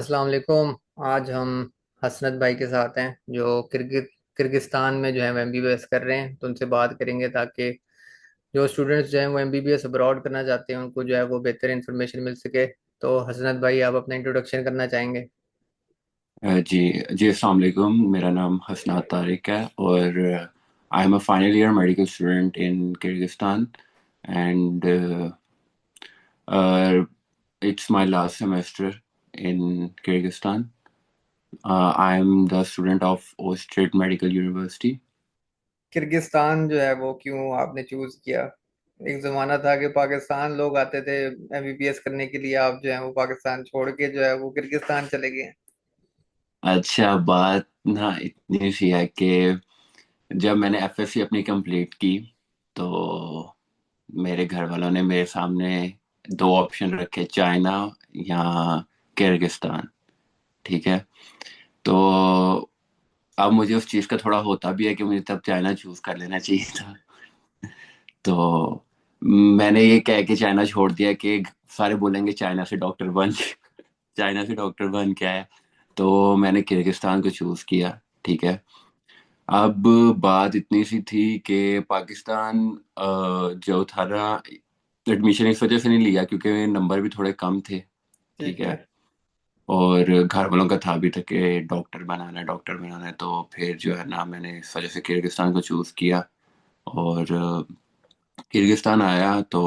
अस्सलाम वालेकुम। आज हम हसनत भाई के साथ हैं जो किर्गिस्तान में जो है वो एमबीबीएस कर रहे हैं, तो उनसे बात करेंगे ताकि जो स्टूडेंट्स जो हैं वो एमबीबीएस अब्रॉड करना चाहते हैं उनको जो है वो बेहतर इन्फॉर्मेशन मिल सके। तो हसनत भाई, आप अपना इंट्रोडक्शन करना चाहेंगे? जी जी, अस्सलाम वालेकुम। मेरा नाम हसनात तारिक है और I am a final year medical student in Kyrgyzstan and it's my last semester in Kyrgyzstan. I am the student of Osh State medical university. Kyrgyzstan जो है वो क्यों आपने चूज किया? एक जमाना था कि पाकिस्तान लोग आते थे एमबीबीएस करने के लिए, आप जो है वो पाकिस्तान छोड़ के जो है वो किर्गिस्तान चले गए हैं। अच्छा, बात ना इतनी सी है कि जब मैंने एफएससी अपनी कंप्लीट की तो मेरे घर वालों ने मेरे सामने दो ऑप्शन रखे, चाइना या किर्गिस्तान। ठीक है। तो अब मुझे उस चीज़ का थोड़ा होता भी है कि मुझे तब चाइना चूज कर लेना चाहिए था। तो मैंने ये कह के चाइना छोड़ दिया कि सारे बोलेंगे चाइना से डॉक्टर बन। चाइना से डॉक्टर बन क्या है। तो मैंने किर्गिस्तान को चूज किया। ठीक है। अब बात इतनी सी थी कि पाकिस्तान जो था ना, एडमिशन इस वजह से नहीं लिया क्योंकि नंबर भी थोड़े कम थे। ठीक ठीक है। है। और घर वालों का था भी था कि डॉक्टर बनाना है, तो फिर जो है ना मैंने इस वजह से किर्गिस्तान को चूज़ किया। और किर्गिस्तान आया तो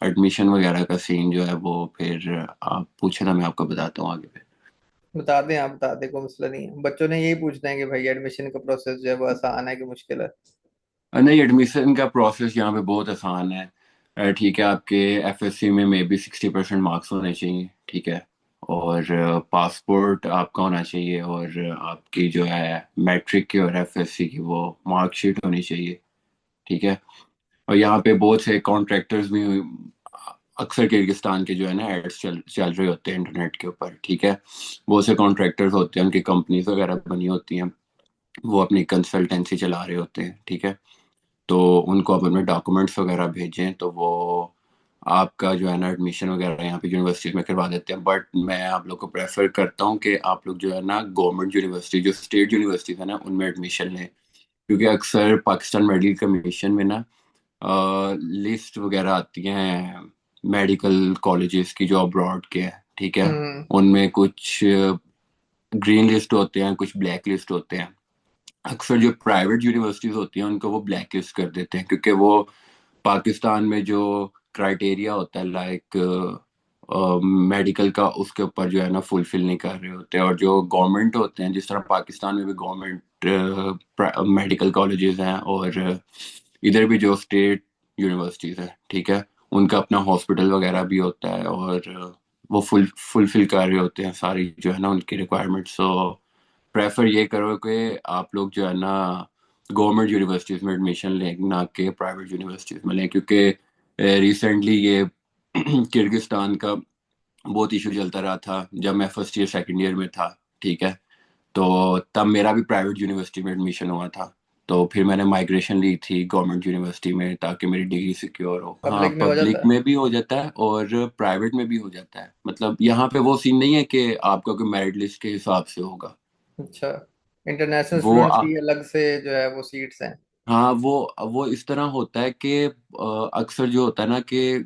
एडमिशन वगैरह का सीन जो है वो फिर आप पूछे ना, मैं आपको बताता हूँ आगे पे। बता दें, आप बता दें, कोई मसला नहीं है। बच्चों ने यही पूछना है कि भाई एडमिशन का प्रोसेस जो है वो आसान है कि मुश्किल है। नहीं, एडमिशन का प्रोसेस यहाँ पे बहुत आसान है। ठीक है, आपके एफएससी में भी 60% मार्क्स होने चाहिए। ठीक है। और पासपोर्ट आपका होना चाहिए और आपकी जो है मैट्रिक की और एफएससी की वो मार्कशीट होनी चाहिए। ठीक है। और यहाँ पे बहुत से कॉन्ट्रैक्टर्स भी अक्सर किर्गिस्तान के जो है ना एड्स चल चल रहे होते हैं इंटरनेट के ऊपर। ठीक है। बहुत से कॉन्ट्रैक्टर्स होते हैं, उनकी कंपनीज वगैरह बनी होती हैं, वो अपनी कंसल्टेंसी चला रहे होते हैं। ठीक है। तो उनको आप अपने डॉक्यूमेंट्स वगैरह भेजें तो वो आपका जो है ना एडमिशन वगैरह यहाँ पे यूनिवर्सिटी में करवा देते हैं। बट मैं आप लोग को प्रेफर करता हूँ कि आप लोग जो है ना गवर्नमेंट यूनिवर्सिटी, जो स्टेट यूनिवर्सिटीज है ना, उनमें एडमिशन लें। क्योंकि अक्सर पाकिस्तान मेडिकल कमीशन में ना लिस्ट वगैरह आती हैं मेडिकल कॉलेजेस की जो अब्रॉड के हैं। ठीक है। हम्म। उनमें कुछ ग्रीन लिस्ट होते हैं, कुछ ब्लैक लिस्ट होते हैं। अक्सर जो प्राइवेट यूनिवर्सिटीज होती हैं उनको वो ब्लैक लिस्ट कर देते हैं क्योंकि वो पाकिस्तान में जो क्राइटेरिया होता है लाइक मेडिकल का, उसके ऊपर जो है ना फुलफिल नहीं कर रहे होते। और जो गवर्नमेंट होते हैं, जिस तरह पाकिस्तान में भी गवर्नमेंट मेडिकल कॉलेजेस हैं और इधर भी जो स्टेट यूनिवर्सिटीज है, ठीक है, उनका अपना हॉस्पिटल वगैरह भी होता है और वो फुलफिल कर रहे होते हैं सारी जो है ना उनकी रिक्वायरमेंट्स। सो प्रेफर ये करो कि आप लोग जो है ना गवर्नमेंट यूनिवर्सिटीज में एडमिशन लें, ना कि प्राइवेट यूनिवर्सिटीज में लें, क्योंकि रिसेंटली ये किर्गिस्तान का बहुत इशू चलता रहा था जब मैं फर्स्ट ईयर सेकंड ईयर में था। ठीक है। तो तब मेरा भी प्राइवेट यूनिवर्सिटी में एडमिशन हुआ था। तो फिर मैंने माइग्रेशन ली थी गवर्नमेंट यूनिवर्सिटी में ताकि मेरी डिग्री सिक्योर हो। हाँ, पब्लिक में हो जाता पब्लिक है। में भी हो जाता है और प्राइवेट में भी हो जाता है। मतलब यहाँ पे वो सीन नहीं है कि आपका कोई मेरिट लिस्ट के हिसाब से होगा। अच्छा। इंटरनेशनल वो स्टूडेंट्स की अलग से जो है वो सीट्स हैं। हाँ, वो इस तरह होता है कि अक्सर जो होता है ना कि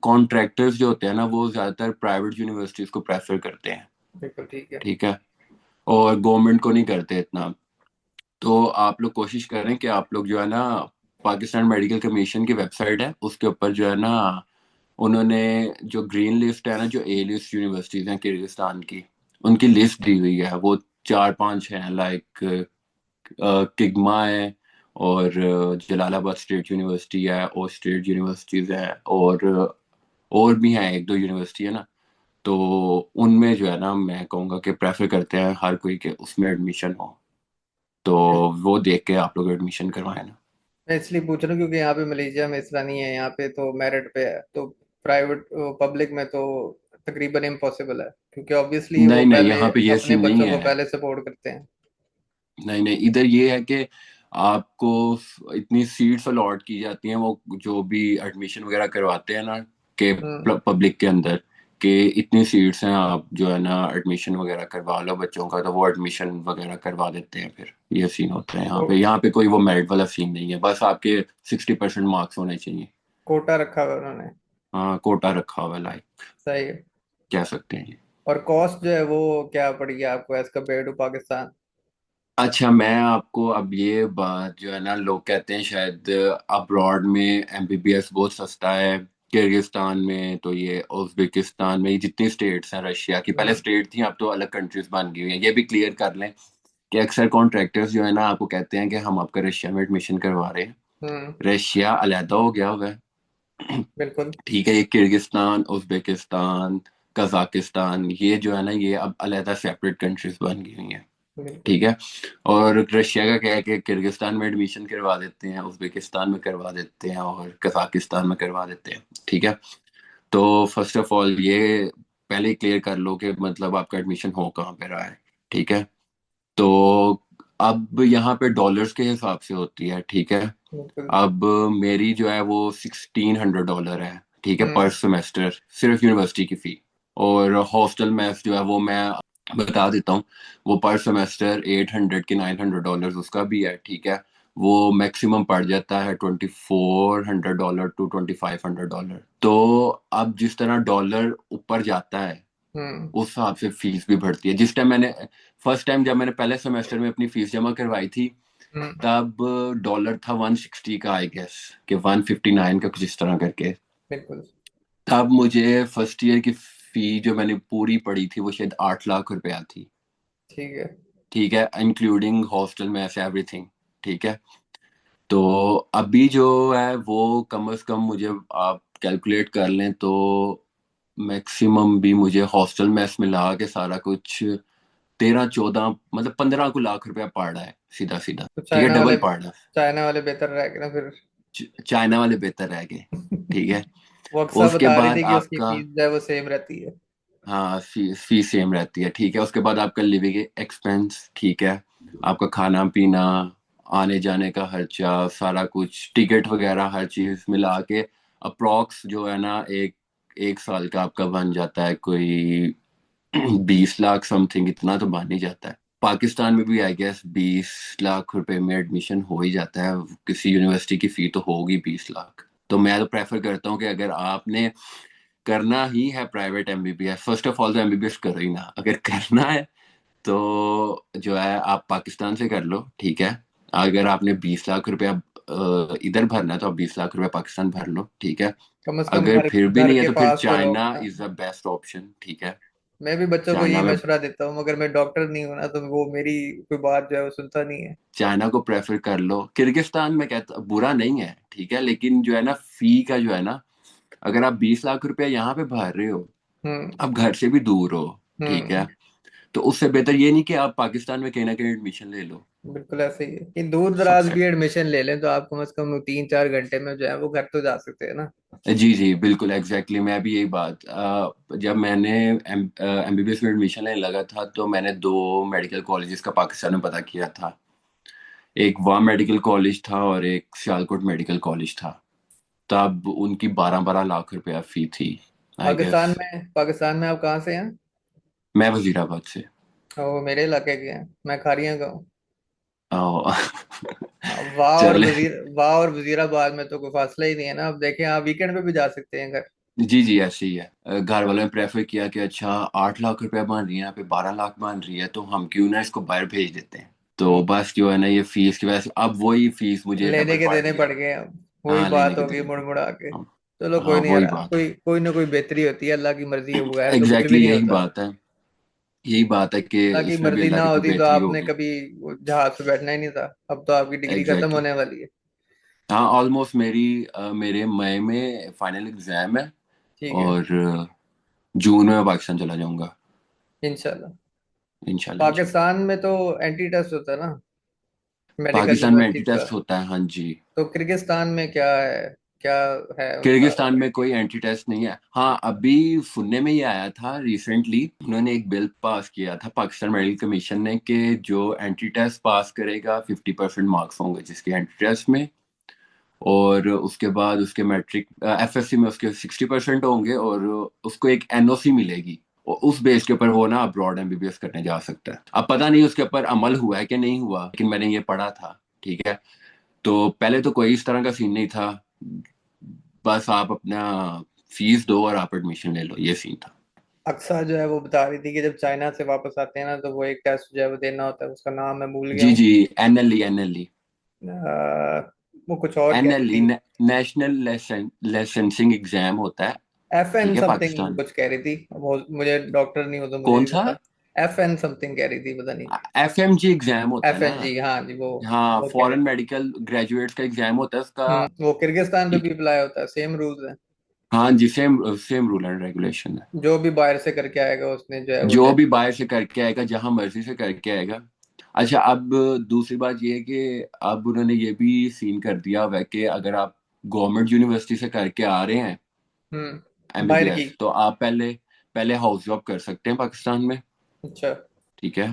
कॉन्ट्रैक्टर्स जो होते हैं ना वो ज्यादातर प्राइवेट यूनिवर्सिटीज को प्रेफर करते हैं। बिल्कुल ठीक है। ठीक है। और गवर्नमेंट को नहीं करते इतना। तो आप लोग कोशिश करें कि आप लोग जो है ना पाकिस्तान मेडिकल कमीशन की वेबसाइट है उसके ऊपर जो है ना उन्होंने जो ग्रीन लिस्ट है ना, जो ए लिस्ट यूनिवर्सिटीज हैं किर्गिस्तान की, उनकी लिस्ट दी हुई है। वो चार पांच हैं लाइक किग्मा है और जलालाबाद स्टेट यूनिवर्सिटी है और स्टेट यूनिवर्सिटीज है और भी हैं एक दो यूनिवर्सिटी है ना। तो उनमें जो है ना मैं कहूँगा कि प्रेफर करते हैं हर कोई के उसमें एडमिशन हो। तो वो देख के आप लोग एडमिशन करवाएं ना। मैं इसलिए पूछ रहा हूँ क्योंकि यहाँ पे मलेशिया में इस तरह नहीं है, यहाँ पे तो मेरिट पे है, तो प्राइवेट पब्लिक में तो तकरीबन इम्पॉसिबल है, क्योंकि ऑब्वियसली वो नहीं नहीं, पहले यहाँ पे ये अपने सीन नहीं बच्चों को है। पहले सपोर्ट करते हैं। नहीं नहीं, इधर ये है कि आपको इतनी सीट्स अलॉट की जाती हैं, वो जो भी एडमिशन वगैरह करवाते हैं ना, के हम्म। पब्लिक के अंदर, कि इतनी सीट्स हैं, आप जो है ना एडमिशन वगैरह करवा लो बच्चों का, तो वो एडमिशन वगैरह करवा देते हैं। फिर ये सीन होता है यहाँ तो पे। यहाँ पे कोई वो मेरिट वाला सीन नहीं है, बस आपके 60% मार्क्स होने चाहिए। कोटा रखा हुआ है उन्होंने। हाँ, कोटा रखा हुआ है, लाइक सही है। कह सकते हैं। और कॉस्ट जो है वो क्या पड़ी है आपको एज कम्पेयर टू पाकिस्तान? अच्छा, मैं आपको अब ये बात जो है ना, लोग कहते हैं शायद अब्रॉड में एमबीबीएस बहुत सस्ता है, किर्गिस्तान में तो ये, उज्बेकिस्तान में, ये जितनी स्टेट्स हैं रशिया की, पहले हम्म। स्टेट थी अब तो अलग कंट्रीज बन गई हुई हैं। ये भी क्लियर कर लें कि अक्सर कॉन्ट्रैक्टर्स जो है ना आपको कहते हैं कि हम आपका रशिया में एडमिशन करवा रहे हैं। हम्म। रशिया अलहदा हो गया हुआ है। बिल्कुल। ठीक है, ये किर्गिस्तान, उज्बेकिस्तान, कजाकिस्तान, ये जो है ना ये अब अलहदा सेपरेट कंट्रीज बन गई हुई हैं। बिल्कुल। ठीक है। और रशिया का क्या है कि किर्गिस्तान में एडमिशन करवा देते हैं, उज्बेकिस्तान में करवा देते हैं और कजाकिस्तान में करवा देते हैं। ठीक है। तो फर्स्ट ऑफ ऑल ये पहले ही क्लियर कर लो कि मतलब आपका एडमिशन हो कहाँ पे रहा है। ठीक है। तो अब यहाँ पे डॉलर्स के हिसाब से होती है। ठीक है। बिल्कुल। अब मेरी जो है वो $1600 है। ठीक है, पर हम्म। सेमेस्टर, सिर्फ यूनिवर्सिटी की फी। और हॉस्टल मेस जो है वो मैं बता देता हूँ, वो पर सेमेस्टर $800 के $900 उसका भी है। ठीक है। वो मैक्सिमम पड़ जाता है $2400 to $2500। तो अब जिस तरह डॉलर ऊपर जाता है हम्म। उस हिसाब से फीस भी बढ़ती है। जिस टाइम मैंने फर्स्ट टाइम जब मैंने पहले सेमेस्टर में अपनी फीस जमा करवाई थी, हम्म। तब डॉलर था 160 का, आई गेस कि 159 का, कुछ इस तरह करके। बिल्कुल। तब मुझे फर्स्ट ईयर की फी जो मैंने पूरी पड़ी थी वो शायद 8 लाख रुपया थी। ठीक है। ठीक है, इंक्लूडिंग हॉस्टल में ऐसे एवरीथिंग। ठीक है। तो अभी जो है वो कम से कम मुझे आप कैलकुलेट कर लें तो मैक्सिमम भी मुझे हॉस्टल मेस मिला के सारा कुछ 13-14, मतलब 15 को लाख रुपया पड़ रहा है सीधा सीधा। तो ठीक है, चाइना डबल वाले, पड़ रहा है। चाइना वाले बेहतर रह गए ना फिर। चाइना वाले बेहतर रह गए। ठीक है। वो अक्सर उसके बता रही बाद थी कि उसकी आपका, फीस जो है वो सेम रहती है। हाँ, फी सेम रहती है। ठीक है। उसके बाद आपका लिविंग एक्सपेंस। ठीक है। आपका खाना पीना, आने जाने का खर्चा, सारा कुछ, टिकट वगैरह, हर चीज मिला के अप्रोक्स जो है ना एक एक साल का आपका बन जाता है कोई 20 लाख समथिंग, इतना तो बन ही जाता है। पाकिस्तान में भी आई गेस 20 लाख रुपए में एडमिशन हो ही जाता है। किसी यूनिवर्सिटी की फी तो होगी 20 लाख। तो मैं तो प्रेफर करता हूँ कि अगर आपने करना ही है private MBBS, first of all तो एमबीबीएस करो ही ना। अगर करना है तो जो है आप पाकिस्तान से कर लो। ठीक है। अगर आपने 20 लाख रुपया इधर भरना है तो आप 20 लाख रुपया पाकिस्तान भर लो। ठीक है। कम से कम अगर घर फिर भी घर नहीं है के तो फिर पास तो चाइना होगा इज ना। The best option. ठीक है। मैं भी बच्चों को चाइना यही में, मशवरा देता हूँ, मगर मैं डॉक्टर नहीं हूं ना, तो वो मेरी कोई बात जो है वो सुनता नहीं है। चाइना को प्रेफर कर लो। किर्गिस्तान में कहता बुरा नहीं है। ठीक है, लेकिन जो है ना फी का जो है ना, अगर आप 20 लाख रुपया यहाँ पे भर रहे हो, हम्म। आप घर से भी दूर हो। ठीक हम्म। है। तो उससे बेहतर ये नहीं कि आप पाकिस्तान में कहीं ना कहीं एडमिशन ले लो। बिल्कुल ऐसे ही है कि दूर दराज सबसे, भी एडमिशन ले लें तो आप कम से कम 3-4 घंटे में जो है वो घर तो जा सकते हैं ना। जी जी बिल्कुल एग्जैक्टली, मैं भी यही बात, जब मैंने एमबीबीएस में एडमिशन लेने लगा था तो मैंने 2 मेडिकल कॉलेजेस का पाकिस्तान में पता किया था। एक वाम मेडिकल कॉलेज था और एक सियालकोट मेडिकल कॉलेज था। तब उनकी 12-12 लाख रुपया फी थी, आई गेस। पाकिस्तान में आप कहाँ से हैं? मैं वजीराबाद से। वो मेरे इलाके के हैं, मैं खारियां का हूँ। ओ, चले। वाह और वजीराबाद में तो कोई फासला ही नहीं है ना। अब देखें, आप वीकेंड पे भी जा सकते हैं घर। जी जी ऐसे ही है। घर वालों ने प्रेफर किया कि अच्छा 8 लाख रुपया बन रही है, यहाँ पे 12 लाख बन रही है, तो हम क्यों ना इसको बाहर भेज देते हैं। तो हम्म। बस जो है ना ये फीस की वजह से अब वही फीस मुझे लेने डबल के पड़ देने रही पड़ है। गए अब। वही हाँ, लेने बात के होगी देने मुड़ पड़। मुड़ा के। हाँ। चलो कोई हाँ, नहीं यार, वही बात है। कोई ना कोई बेहतरी होती है, अल्लाह की मर्जी हो, बगैर तो कुछ भी एग्जैक्टली नहीं यही होता। बात है। यही बात है कि अल्लाह की इसमें भी मर्जी अल्लाह ना की कोई होती तो बेहतरी आपने होगी। कभी वो जहाज पे बैठना ही नहीं था। अब तो आपकी डिग्री खत्म एग्जैक्टली। होने वाली है। हाँ, ऑलमोस्ट मेरे मई में फाइनल एग्जाम है। ठीक है। और जून में मैं पाकिस्तान चला जाऊंगा। इंशाल्लाह। इंशाल्लाह इंशाल्लाह। पाकिस्तान में तो एंटी टेस्ट होता है ना, मेडिकल पाकिस्तान में एंटी यूनिवर्सिटीज का। टेस्ट होता है, हाँ जी। तो किर्गिस्तान में क्या है, क्या है उनका? किर्गिस्तान में कोई एंटी टेस्ट नहीं है। हाँ, अभी सुनने में ये आया था रिसेंटली, उन्होंने एक बिल पास किया था पाकिस्तान मेडिकल कमीशन ने कि जो एंटी टेस्ट पास करेगा 50% मार्क्स होंगे जिसके एंटी टेस्ट में। और उसके बाद उसके मैट्रिक एफएससी में उसके 60% होंगे, और उसको एक एनओसी मिलेगी, और उस बेस के ऊपर वो ना अब्रॉड एमबीबीएस करने जा सकता है। अब पता नहीं उसके ऊपर अमल हुआ है कि नहीं हुआ, लेकिन मैंने ये पढ़ा था। ठीक है, तो पहले तो कोई इस तरह का सीन नहीं था, बस आप अपना फीस दो और आप एडमिशन ले लो, ये सीन था। अक्सा जो है वो बता रही थी कि जब चाइना से वापस आते हैं ना तो वो एक टेस्ट जो है वो देना होता है, उसका नाम मैं भूल गया जी हूँ। जी, एनएलई एनएलई। वो कुछ और कह रही एनएलई थी। नेशनल लाइसेंसिंग एग्जाम होता है। एफ एन ठीक है, समथिंग पाकिस्तान। कुछ कह रही थी। मुझे डॉक्टर नहीं हो तो मुझे कौन भी सा? पता। एफ एन समथिंग कह रही थी, पता नहीं। एफएमजी एग्जाम होता है एफ ना। एन जी, हाँ जी, हाँ, वो कह रही फॉरेन थी। मेडिकल ग्रेजुएट्स का एग्जाम होता है उसका। वो किर्गिस्तान पे भी अप्लाई होता है, सेम रूल्स है। हाँ जी, same same rule and regulation है। जो भी बाहर से करके आएगा उसने जो है वो जो टेस्ट। भी बाहर से करके आएगा, जहां मर्जी से करके आएगा। अच्छा, अब दूसरी बात ये है कि अब उन्होंने ये भी सीन कर दिया हुआ है कि अगर आप गवर्नमेंट यूनिवर्सिटी से करके आ रहे हैं बाहर की। एमबीबीएस, तो आप पहले पहले हाउस जॉब कर सकते हैं पाकिस्तान में। अच्छा। ठीक है।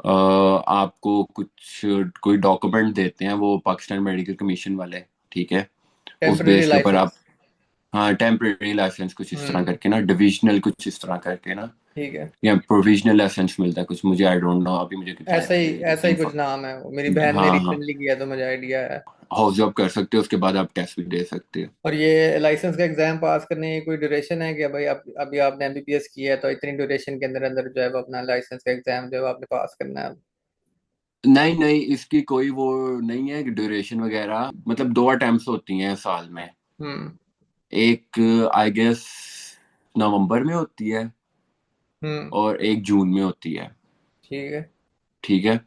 आपको कुछ कोई डॉक्यूमेंट देते हैं वो पाकिस्तान मेडिकल कमीशन वाले। ठीक है, उस टेम्पररी बेस के ऊपर आप, लाइसेंस। हाँ, टेम्परेरी लाइसेंस कुछ इस तरह हम्म। करके ना, डिविजनल कुछ इस तरह करके ना, ठीक है। या प्रोविजनल लाइसेंस मिलता है कुछ, मुझे आई डोंट नो, अभी मुझे ऐसा ही कुछ नाम है वो, मेरी बहन ने हाँ हाँ, रिसेंटली किया तो मुझे आइडिया है। हाउस जॉब कर सकते हो, उसके बाद आप टेस्ट भी दे सकते हो। और ये लाइसेंस का एग्जाम पास करने की कोई ड्यूरेशन है क्या भाई? आप अभी आपने एमबीबीएस किया है तो इतनी ड्यूरेशन के अंदर अंदर जो है वो अपना लाइसेंस का एग्जाम जो है वो आपने पास करना है। नहीं नहीं, इसकी कोई वो नहीं है ड्यूरेशन वगैरह, मतलब दो अटेम्प्ट्स होती हैं साल में। हम्म। एक आई गेस नवंबर में होती है, हम्म। और एक जून में होती है। ठीक है। ठीक है,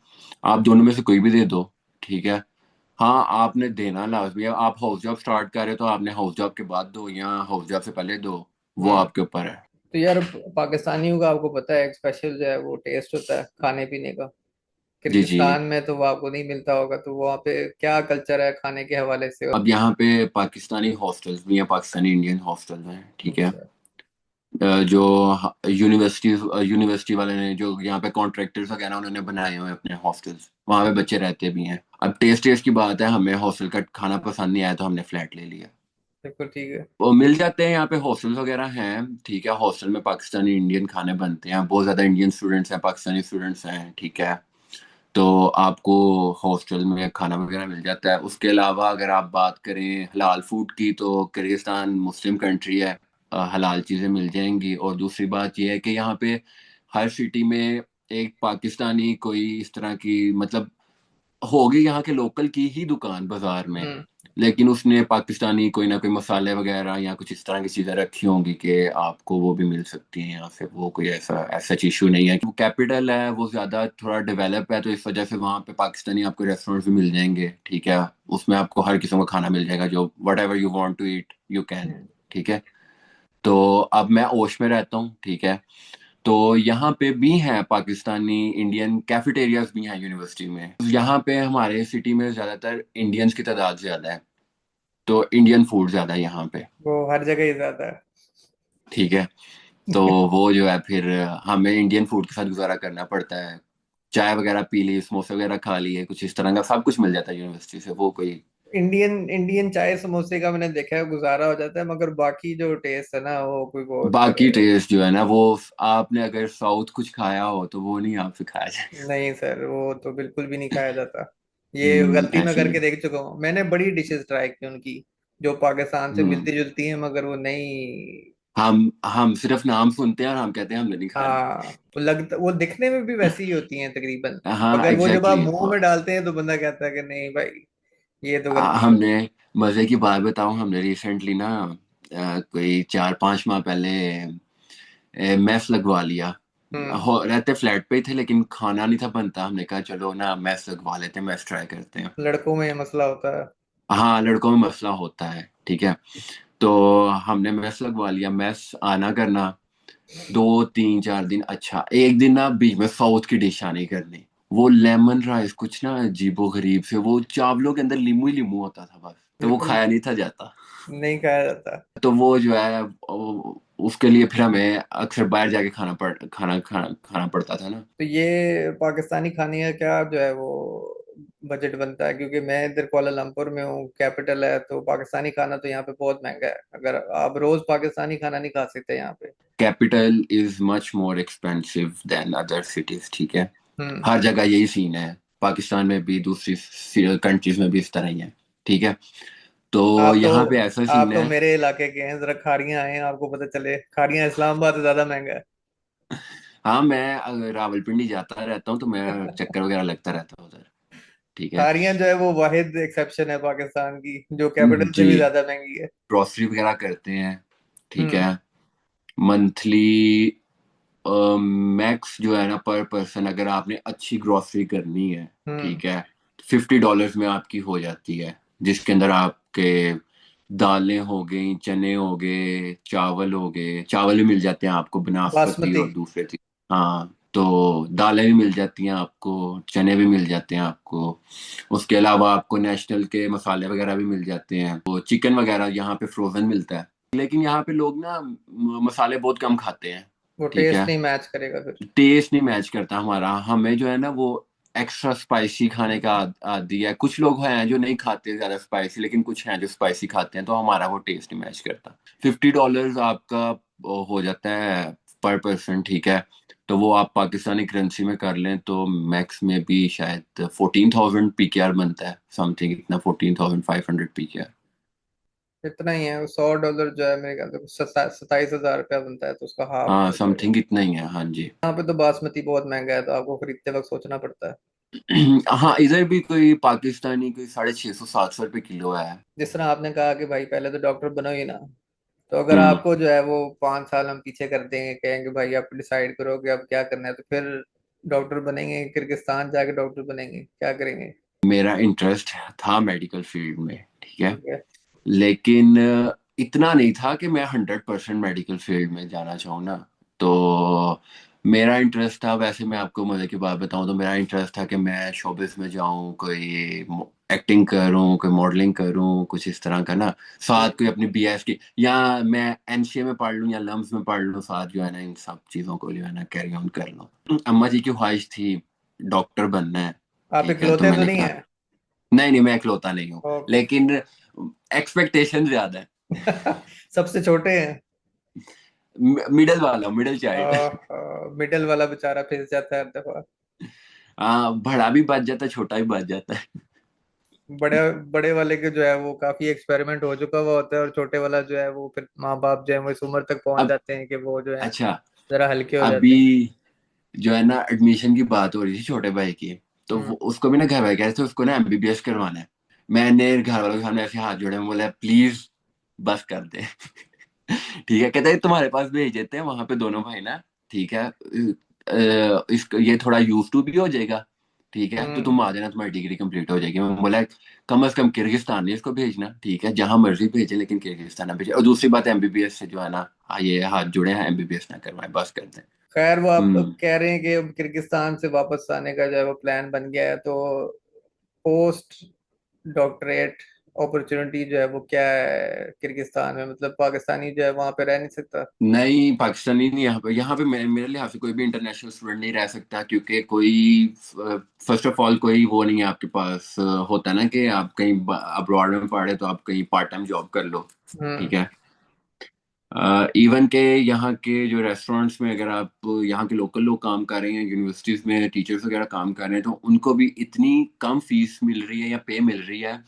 आप दोनों में से कोई भी दे दो। ठीक है। हाँ, आपने देना लाजमी है। आप हाउस जॉब स्टार्ट कर रहे हो तो आपने हाउस जॉब के बाद दो या हाउस जॉब से पहले दो, वो हम्म। आपके ऊपर है। तो यार, पाकिस्तानियों का आपको पता है एक स्पेशल जो है वो टेस्ट होता है खाने पीने का। जी जी। किर्गिस्तान में तो वो आपको नहीं मिलता होगा, तो वहाँ पे क्या कल्चर है खाने के हवाले से? अब यहाँ पे पाकिस्तानी हॉस्टल्स भी हैं, पाकिस्तानी इंडियन हॉस्टल्स हैं। ठीक है। अच्छा। जो यूनिवर्सिटी वाले ने, जो यहाँ पे कॉन्ट्रैक्टर्स वगैरह, उन्होंने बनाए हुए हैं अपने हॉस्टल्स, वहाँ पे बच्चे रहते भी हैं। अब टेस्ट टेस्ट की बात है, हमें हॉस्टल का खाना पसंद नहीं आया तो हमने फ्लैट ले लिया। बिल्कुल ठीक है। वो मिल जाते हैं यहाँ पे, हॉस्टल्स वगैरह हैं। ठीक है, हॉस्टल में पाकिस्तानी इंडियन खाने बनते हैं, बहुत ज़्यादा इंडियन स्टूडेंट्स हैं, पाकिस्तानी स्टूडेंट्स हैं। ठीक है, तो आपको हॉस्टल में खाना वगैरह मिल जाता है। उसके अलावा अगर आप बात करें हलाल फूड की, तो किर्गिस्तान मुस्लिम कंट्री है, हलाल चीज़ें मिल जाएंगी। और दूसरी बात यह है कि यहाँ पे हर सिटी में एक पाकिस्तानी कोई इस तरह की, मतलब होगी यहाँ के लोकल की ही दुकान बाजार में, हम्म। लेकिन उसने पाकिस्तानी कोई ना कोई मसाले वगैरह या कुछ इस तरह की चीजें रखी होंगी कि आपको वो भी मिल सकती हैं यहाँ से। वो कोई ऐसा ऐसा इशू नहीं है। वो कैपिटल है, वो ज्यादा थोड़ा डेवलप है, तो इस वजह से वहाँ पे पाकिस्तानी आपको रेस्टोरेंट्स भी मिल जाएंगे। ठीक है, उसमें आपको हर किस्म का खाना मिल जाएगा, जो whatever you want to eat you can. Hmm. ठीक है। तो अब मैं ओश में रहता हूँ। ठीक है, तो यहाँ पे भी हैं पाकिस्तानी इंडियन कैफेटेरियाज भी हैं यूनिवर्सिटी में। यहाँ पे हमारे सिटी में ज्यादातर इंडियंस की तादाद ज्यादा है, तो इंडियन फूड ज्यादा है यहाँ पे। वो हर जगह ही ज्यादा है। ठीक है, तो वो जो है फिर हमें इंडियन फूड के साथ गुजारा करना पड़ता है। चाय वगैरह पी ली, समोसे वगैरह खा लिए, कुछ इस तरह का सब कुछ मिल जाता है यूनिवर्सिटी से, वो कोई। इंडियन इंडियन चाय समोसे का मैंने देखा है, गुजारा हो जाता है, मगर बाकी जो टेस्ट है ना वो कोई बहुत। बाकी टेस्ट जो है ना, वो आपने अगर साउथ कुछ खाया हो तो वो नहीं आपसे खाया जाएगा। नहीं सर, वो तो बिल्कुल भी नहीं खाया जाता। ये गलती मैं ऐसे ही करके है। देख चुका हूँ, मैंने बड़ी डिशेस ट्राई की उनकी जो पाकिस्तान से हम्म मिलती जुलती हैं, मगर वो नहीं। हम सिर्फ नाम सुनते हैं और हम कहते हैं हमने नहीं खानी। हाँ, वो दिखने में भी वैसी ही होती हैं तकरीबन। हाँ मगर वो जब आप एग्जैक्टली मुंह में डालते हैं तो बंदा कहता है कि नहीं भाई, ये तो गलती हो हमने, गई। मजे की बात बताऊं, हमने रिसेंटली ना कोई 4-5 माह पहले मैस लगवा लिया। हम्म। रहते फ्लैट पे ही थे, लेकिन खाना नहीं था बनता, हमने कहा चलो ना मैस लगवा लेते हैं, मैस ट्राई करते हैं। लड़कों में ये मसला होता है। हाँ, लड़कों में मसला होता है। ठीक है, तो हमने मैस लगवा लिया, मैस आना करना 2-3-4 दिन। अच्छा, एक दिन ना बीच में साउथ की डिश आनी करनी, वो लेमन राइस, कुछ ना अजीबो गरीब से, वो चावलों के अंदर लीमू ही लीमू होता था बस, तो वो बिल्कुल खाया नहीं था जाता। नहीं खाया जाता। तो वो जो है उसके लिए फिर हमें अक्सर बाहर जाके खाना पड़ता था ना। तो ये पाकिस्तानी खाने का क्या जो है वो बजट बनता है, क्योंकि मैं इधर कुआलालंपुर में हूँ, कैपिटल है, तो पाकिस्तानी खाना तो यहाँ पे बहुत महंगा है। अगर आप रोज पाकिस्तानी खाना नहीं खा सकते यहाँ पे। Capital is much more expensive than other cities, ठीक है। हम्म। हर जगह यही सीन है, पाकिस्तान में भी, दूसरी कंट्रीज में भी इस तरह ही है, ठीक है। तो आप तो यहाँ पे ऐसा आप सीन तो है। मेरे इलाके के हैं, जरा खाड़ियाँ आए, आपको पता चले, खाड़ियाँ इस्लामाबाद से ज्यादा महंगा हाँ, मैं अगर रावलपिंडी जाता रहता हूँ तो मैं है। चक्कर वगैरह लगता रहता है उधर, ठीक है। खाड़ियाँ जो है वो वाहिद एक्सेप्शन है पाकिस्तान की, जो कैपिटल से जी, भी ज्यादा महंगी है। ग्रोसरी वगैरह करते हैं, ठीक हम्म। है। मंथली मैक्स जो है ना, पर पर्सन अगर आपने अच्छी ग्रोसरी करनी है, हम्म। ठीक है, $50 में आपकी हो जाती है, जिसके अंदर आपके दालें हो गई, चने हो गए, चावल हो गए, चावल भी मिल जाते हैं आपको, बनास्पति बासमती। और दूसरे चीज। हाँ, तो दालें भी मिल जाती हैं आपको, चने भी मिल जाते हैं आपको। उसके अलावा आपको नेशनल के मसाले वगैरह भी मिल जाते हैं, तो चिकन वगैरह यहाँ पे फ्रोजन मिलता है। लेकिन यहाँ पे लोग ना मसाले बहुत कम खाते हैं, वो ठीक टेस्ट है। नहीं मैच करेगा फिर। टेस्ट नहीं मैच करता हमारा, हमें जो है ना वो एक्स्ट्रा स्पाइसी खाने का आदी है। कुछ लोग हैं जो नहीं खाते ज्यादा स्पाइसी, लेकिन कुछ हैं जो स्पाइसी खाते हैं, तो हमारा वो टेस्ट नहीं मैच करता। $50 आपका हो जाता है पर पर्सन, ठीक है। तो वो आप पाकिस्तानी करेंसी में कर लें तो मैक्स में भी शायद 14,000 PKR बनता है, समथिंग इतना, 14,500 PKR। इतना ही है, $100 जो है मेरे ख्याल से 27,000 रुपया बनता है, तो उसका हाफ हाँ, हो जाएगा। समथिंग इतना ही है, हाँ जी। यहाँ पे तो बासमती बहुत महंगा है, तो आपको खरीदते वक्त सोचना पड़ता है। हाँ, इधर भी कोई पाकिस्तानी कोई 650-700 रुपये किलो है। जिस तरह आपने कहा कि भाई पहले तो डॉक्टर बनो ही ना, तो अगर हम्म आपको जो है वो 5 साल हम पीछे कर देंगे, कहेंगे भाई आप डिसाइड करो कि अब क्या करना है, तो फिर डॉक्टर बनेंगे, किर्गिस्तान जाके डॉक्टर बनेंगे, क्या करेंगे? मेरा इंटरेस्ट था मेडिकल फील्ड में, ठीक है। ठीक है। लेकिन इतना नहीं था कि मैं 100% मेडिकल फील्ड में जाना चाहूँ ना। तो मेरा इंटरेस्ट था, वैसे मैं आपको मजे की बात बताऊं तो मेरा इंटरेस्ट था कि मैं शोबिस में जाऊं, कोई एक्टिंग करूं, कोई मॉडलिंग करूं, कुछ इस तरह का ना। साथ हम्म। कोई अपनी BS की, या मैं NCA में पढ़ लूं या लम्स में पढ़ लूं, साथ जो है ना इन सब चीज़ों को जो है ना कैरी ऑन कर लूं। अम्मा जी की ख्वाहिश थी डॉक्टर बनना है, आप ठीक है। तो इकलौते तो मैंने नहीं कहा है? नहीं नहीं, मैं इकलौता नहीं हूँ, ओके। लेकिन एक्सपेक्टेशन ज्यादा है। सबसे छोटे हैं? मिडल वाला, मिडल चाइल्ड। मिडिल वाला बेचारा फिस जाता है हर दफा। हाँ, बड़ा भी बच जाता है, छोटा भी बच जाता है। बड़े बड़े वाले के जो है वो काफी एक्सपेरिमेंट हो चुका हुआ होता है, और छोटे वाला जो है वो फिर माँ बाप जो है वो इस उम्र तक पहुंच अब जाते हैं कि वो जो है अच्छा, जरा हल्के हो अभी जाते हैं। जो है ना एडमिशन की बात हो रही थी छोटे भाई की, तो हम्म। उसको भी ना घर वाले कह रहे थे उसको ना MBBS करवाना है। मैंने घर वालों के सामने ऐसे हाथ जोड़े, मैं बोला प्लीज बस कर दे। ठीक है, कहते हैं तुम्हारे पास भेज देते हैं वहां पे दोनों भाई ना, ठीक है। इसको ये थोड़ा यूज टू भी हो जाएगा, ठीक है, तो हम्म। तुम आ जाना, तुम्हारी डिग्री कंप्लीट हो जाएगी। मैं बोला कम से कम किर्गिस्तान नहीं इसको भेजना, ठीक है, जहां मर्जी भेजे लेकिन किर्गिस्तान ना भेजे। और दूसरी बात, MBBS से जो है ना, ये हाथ जुड़े हैं, MBBS ना करवाएं, बस कर दें। खैर, वो आप अब हम्म कह रहे हैं कि अब किर्गिस्तान से वापस आने का जो है वो प्लान बन गया है, तो पोस्ट डॉक्टरेट अपॉर्चुनिटी जो है वो क्या है किर्गिस्तान में? मतलब पाकिस्तानी जो है वहां पे रह नहीं सकता? नहीं, पाकिस्तानी नहीं, यहाँ पे मेरे लिहाज से कोई भी इंटरनेशनल स्टूडेंट नहीं रह सकता, क्योंकि कोई फर्स्ट ऑफ ऑल कोई वो नहीं है आपके पास। होता है ना कि आप कहीं अब्रॉड में पढ़े तो आप कहीं पार्ट टाइम जॉब कर लो, हम्म। ठीक है। इवन के यहाँ के जो रेस्टोरेंट्स में अगर आप यहाँ के लोकल लोग काम कर रहे हैं, यूनिवर्सिटीज में टीचर्स वगैरह काम कर रहे हैं, तो उनको भी इतनी कम फीस मिल रही है या पे मिल रही है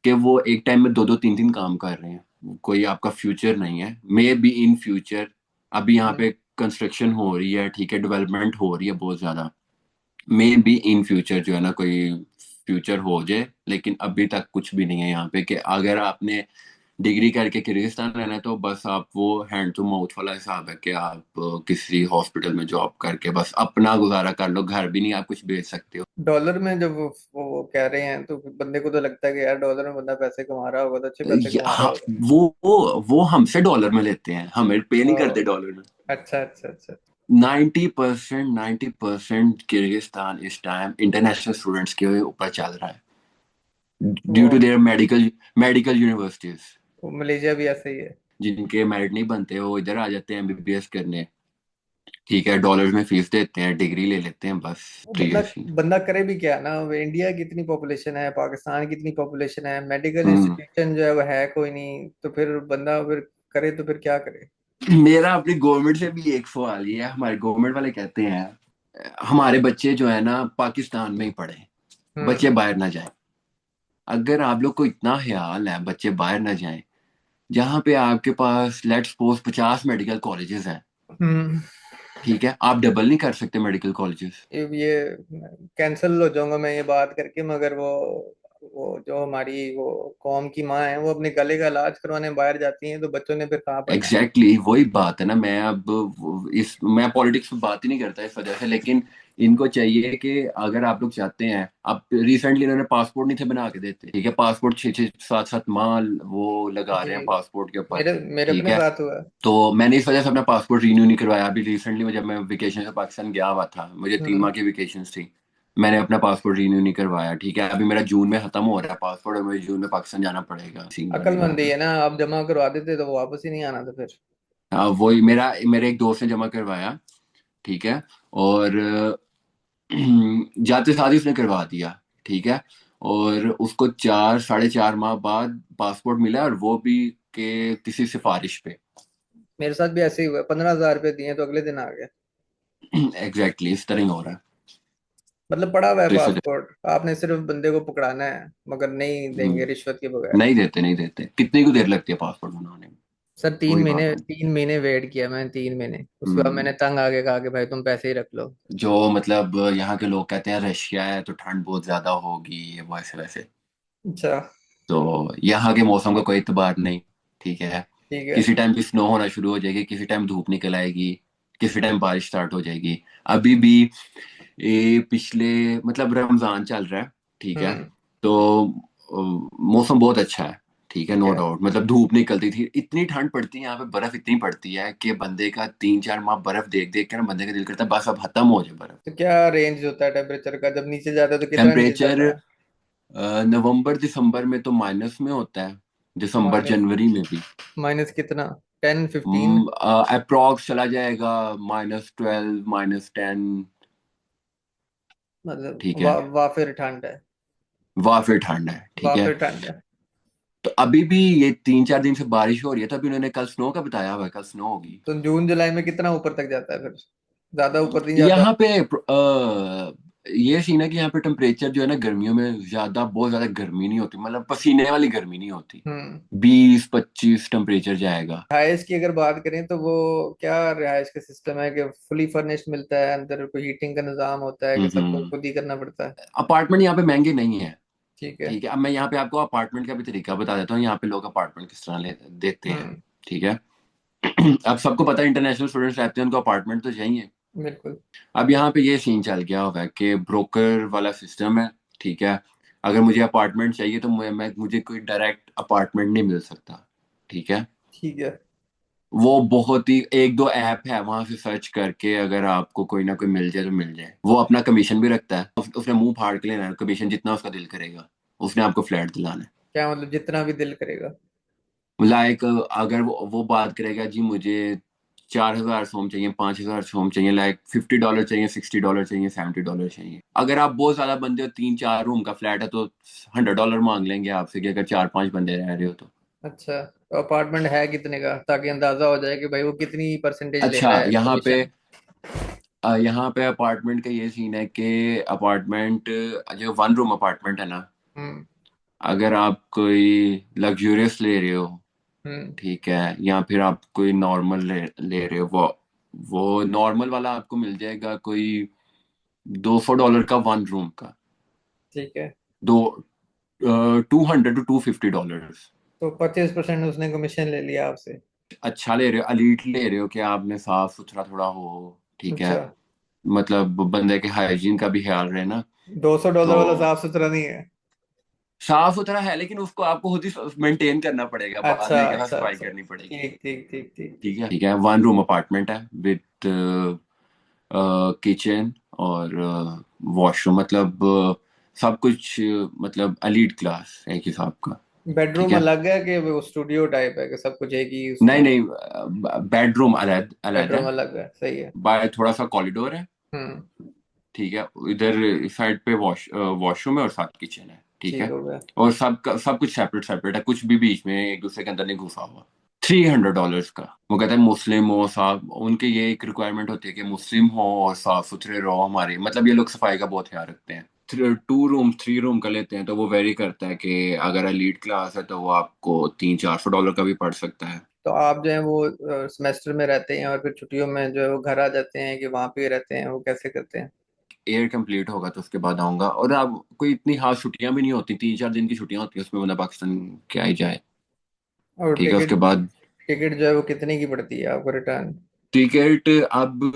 कि वो एक टाइम में दो दो तीन तीन काम कर रहे हैं। कोई आपका फ्यूचर नहीं है, मे बी इन फ्यूचर। अभी यहाँ हम्म। पे कंस्ट्रक्शन हो रही है, ठीक है, डेवलपमेंट हो रही है बहुत ज्यादा। मे बी इन फ्यूचर जो है ना कोई फ्यूचर हो जाए, लेकिन अभी तक कुछ भी नहीं है यहाँ पे। कि अगर आपने डिग्री करके किर्गिस्तान रहना है तो बस आप वो हैंड टू माउथ वाला हिसाब है कि आप किसी हॉस्पिटल में जॉब करके बस अपना गुजारा कर लो, घर भी नहीं आप कुछ भेज सकते हो। डॉलर में जब वो कह रहे हैं, तो बंदे को तो लगता है कि यार डॉलर में बंदा पैसे कमा रहा होगा, तो अच्छे पैसे कमा रहा हाँ, होगा। वो हमसे डॉलर में लेते हैं, हमें पे नहीं करते ओ, डॉलर में। अच्छा अच्छा अच्छा। 90% किर्गिस्तान इस टाइम इंटरनेशनल स्टूडेंट्स के ऊपर चल रहा है, ड्यू वो to their medical universities. Malaysia भी ऐसे ही है। जिनके मेरिट नहीं बनते वो इधर आ जाते हैं MBBS करने, ठीक है, डॉलर्स में फीस देते हैं, डिग्री ले लेते हैं, बस थ्री बंदा इयर्स की। बंदा करे भी क्या ना। अब इंडिया की इतनी पॉपुलेशन है, पाकिस्तान की इतनी पॉपुलेशन है, मेडिकल हम्म। इंस्टीट्यूशन जो है वो है कोई नहीं, तो फिर बंदा फिर करे तो फिर क्या करे। मेरा अपनी गवर्नमेंट से भी एक सवाल ये है, हमारे गवर्नमेंट वाले कहते हैं हमारे बच्चे जो है ना पाकिस्तान में ही पढ़े, हम्म। बच्चे बाहर ना जाएं। अगर आप लोग को इतना ख्याल है बच्चे बाहर ना जाएं, जहाँ पे आपके पास लेट्स सपोज 50 मेडिकल कॉलेजेस हैं, हम्म। ठीक है, आप डबल नहीं कर सकते मेडिकल कॉलेजेस? ये कैंसिल हो जाऊंगा मैं ये बात करके, मगर वो जो हमारी वो कौम की माँ है, वो अपने गले का इलाज करवाने बाहर जाती हैं, तो बच्चों ने फिर कहाँ पढ़ना है। एग्जैक्टली exactly, वही बात है ना। मैं अब इस मैं पॉलिटिक्स में बात ही नहीं करता इस वजह से, लेकिन इनको चाहिए कि अगर आप लोग चाहते हैं, अब रिसेंटली इन्होंने पासपोर्ट नहीं थे बना के देते, ठीक है, पासपोर्ट 6-6 7-7 माह वो लगा रहे हैं जी, पासपोर्ट के ऊपर। मेरे मेरे ठीक अपने है, साथ हुआ है। तो मैंने इस वजह से अपना पासपोर्ट रिन्यू नहीं करवाया। अभी रिसेंटली में जब मैं वेकेशन से पाकिस्तान गया हुआ था, मुझे 3 माह हम्म। की वेकेशन थी, मैंने अपना पासपोर्ट रिन्यू नहीं करवाया। ठीक है, अभी मेरा जून में खत्म हो रहा है पासपोर्ट, और मुझे जून में पाकिस्तान जाना पड़ेगा सीन वाली अक्लमंदी बात है। है ना, आप जमा करवा देते तो वो वापस ही नहीं आना था फिर। हाँ, वही मेरे एक दोस्त ने जमा करवाया, ठीक है, और जाते साथ ही उसने करवा दिया, ठीक है, और उसको 4-4.5 माह बाद पासपोर्ट मिला, और वो भी के किसी सिफारिश पे। मेरे साथ भी ऐसे ही हुआ, 15,000 रुपये दिए तो अगले दिन आ गया। एग्जैक्टली exactly, इस तरह ही हो रहा है। मतलब पड़ा हुआ है तो इस वजह पासपोर्ट, आपने सिर्फ बंदे को पकड़ाना है, मगर नहीं देंगे रिश्वत के बगैर। नहीं देते, नहीं देते। कितनी को देर लगती है पासपोर्ट बनाने में? सर तीन वही बात महीने है। 3 महीने वेट किया मैंने, 3 महीने, उसके बाद हम्म। मैंने तंग आके कहा कि भाई तुम पैसे ही रख लो। जो मतलब यहाँ के लोग कहते हैं रशिया है तो ठंड बहुत ज्यादा होगी, ये वो ऐसे वैसे। अच्छा। तो यहाँ के मौसम का कोई इतबार नहीं, ठीक है। ठीक है। किसी टाइम भी स्नो होना शुरू हो जाएगी, किसी टाइम धूप निकल आएगी, किसी टाइम बारिश स्टार्ट हो जाएगी। अभी भी ये पिछले मतलब रमजान चल रहा है, ठीक है, हम्म। तो मौसम बहुत अच्छा है, ठीक है, ठीक नो है। डाउट। मतलब धूप निकलती थी, इतनी ठंड पड़ती है यहाँ पे, बर्फ इतनी पड़ती है कि बंदे का 3-4 माह बर्फ देख देख कर ना बंदे का दिल करता है बस अब खत्म हो जाए बर्फ। तो क्या रेंज होता है टेम्परेचर का, जब नीचे जाता है तो कितना नीचे टेम्परेचर जाता है? नवंबर दिसंबर में तो माइनस में होता है, दिसंबर माइनस? जनवरी में भी माइनस कितना? 10, 15? अप्रोक्स चला जाएगा, -12 -10। मतलब ठीक है, वाफिर ठंड है। वहाँ फिर ठंड है, ठीक है। वाफिर ठंड है। तो अभी भी ये 3-4 दिन से बारिश हो रही है, तो अभी उन्होंने कल स्नो का बताया हुआ है, कल स्नो होगी। तो जून जुलाई में कितना ऊपर तक जाता है फिर? ज्यादा ऊपर नहीं जाता? यहाँ पे ये सीन है कि यहाँ पे टेम्परेचर जो है ना गर्मियों में ज्यादा, बहुत ज्यादा गर्मी नहीं होती, मतलब पसीने वाली गर्मी नहीं होती। हम्म। 20-25 टेम्परेचर जाएगा। रिहाइश की अगर बात करें तो वो क्या रिहाइश का सिस्टम है, कि फुली फर्निश्ड मिलता है, अंदर कोई हीटिंग का निजाम होता है, कि सब कुछ खुद ही करना पड़ता है? अपार्टमेंट यहाँ पे महंगे नहीं है, ठीक है। ठीक है। अब मैं यहाँ पे आपको अपार्टमेंट का भी तरीका बता देता हूँ, यहाँ पे लोग अपार्टमेंट किस तरह देते हैं, हम्म। ठीक है। अब सबको पता है इंटरनेशनल स्टूडेंट्स रहते हैं, उनको अपार्टमेंट तो चाहिए। बिल्कुल। अब यहाँ पे ये सीन चल गया हुआ है कि ब्रोकर वाला सिस्टम है, ठीक है। अगर मुझे अपार्टमेंट चाहिए तो मुझे कोई डायरेक्ट अपार्टमेंट नहीं मिल सकता, ठीक है। ठीक है। वो बहुत ही एक दो ऐप है, वहां से सर्च करके अगर आपको कोई ना कोई मिल जाए तो मिल जाए। वो अपना कमीशन भी रखता है, उसने मुंह फाड़ के लेना है कमीशन, जितना उसका दिल करेगा उसने आपको फ्लैट दिलाना है। क्या मतलब जितना भी दिल करेगा? लाइक अगर वो बात करेगा जी मुझे 4,000 सोम चाहिए, 5,000 सोम चाहिए, लाइक $50 चाहिए, $60 चाहिए, $70 चाहिए। अगर आप बहुत ज्यादा बंदे हो, 3-4 रूम का फ्लैट है, तो $100 मांग लेंगे आपसे, कि अगर 4-5 बंदे रह रहे हो तो। अच्छा, तो अपार्टमेंट है कितने का, ताकि अंदाजा हो जाए कि भाई वो कितनी परसेंटेज ले अच्छा, रहा है कमीशन? यहाँ पे अपार्टमेंट का ये सीन है कि अपार्टमेंट जो 1 रूम अपार्टमेंट है ना, हम्म। अगर आप कोई लग्जूरियस ले रहे हो, हम्म। ठीक है, या फिर आप कोई नॉर्मल ले रहे हो, वो नॉर्मल वाला आपको मिल जाएगा कोई $200 का 1 रूम का। ठीक है। दो 200 to $250। तो 25% उसने कमीशन ले लिया आपसे? अच्छा ले रहे हो, अलीट ले रहे हो कि आपने साफ सुथरा थोड़ा हो, ठीक है, अच्छा। मतलब बंदे के हाइजीन का भी ख्याल रहे ना। $200 तो वाला साफ सुथरा नहीं है? साफ सुथरा है, लेकिन उसको आपको खुद ही मेंटेन करना पड़ेगा, बाद अच्छा में क्या अच्छा सफाई अच्छा। करनी पड़ेगी। ठीक ठीक ठीक ठीक ठीक ठीक। है, ठीक है, 1 रूम अपार्टमेंट है विद किचन और वॉशरूम, मतलब सब कुछ, मतलब एलीट क्लास एक हिसाब का। बेडरूम ठीक है। अलग है कि वो स्टूडियो टाइप है कि सब कुछ एक ही नहीं उसमें? नहीं, बेडरूम अलग अलग बेडरूम है। अलग है, सही है। बाय थोड़ा सा कॉरिडोर है। हम्म। ठीक है। इधर इस साइड पे वॉशरूम है और साथ किचन है। ठीक ठीक है। हो गया। और सब कुछ सेपरेट सेपरेट है, कुछ भी बीच में एक दूसरे के अंदर नहीं घुसा हुआ। $300 का। वो कहते हैं मुस्लिम हो साफ, उनके ये एक रिक्वायरमेंट होती है कि मुस्लिम हो और साफ सुथरे रहो हमारे, मतलब ये लोग सफाई का बहुत ख्याल रखते हैं। 2 रूम 3 रूम का लेते हैं तो वो वेरी करता है कि अगर एलीट क्लास है तो वो आपको 300-400 डॉलर का भी पड़ सकता है। तो आप जो है वो सेमेस्टर में रहते हैं और फिर छुट्टियों में जो है वो घर आ जाते हैं कि वहां पे ही रहते हैं, वो कैसे करते हैं? एयर कंप्लीट होगा तो उसके बाद आऊंगा, और अब कोई इतनी खास छुट्टियां भी नहीं होती, 3-4 दिन की छुट्टियां होती हैं, उसमें बंदा पाकिस्तान क्या ही जाए। और ठीक है। उसके टिकट बाद टिकट जो है वो कितने की पड़ती है आपको रिटर्न? टिकट अब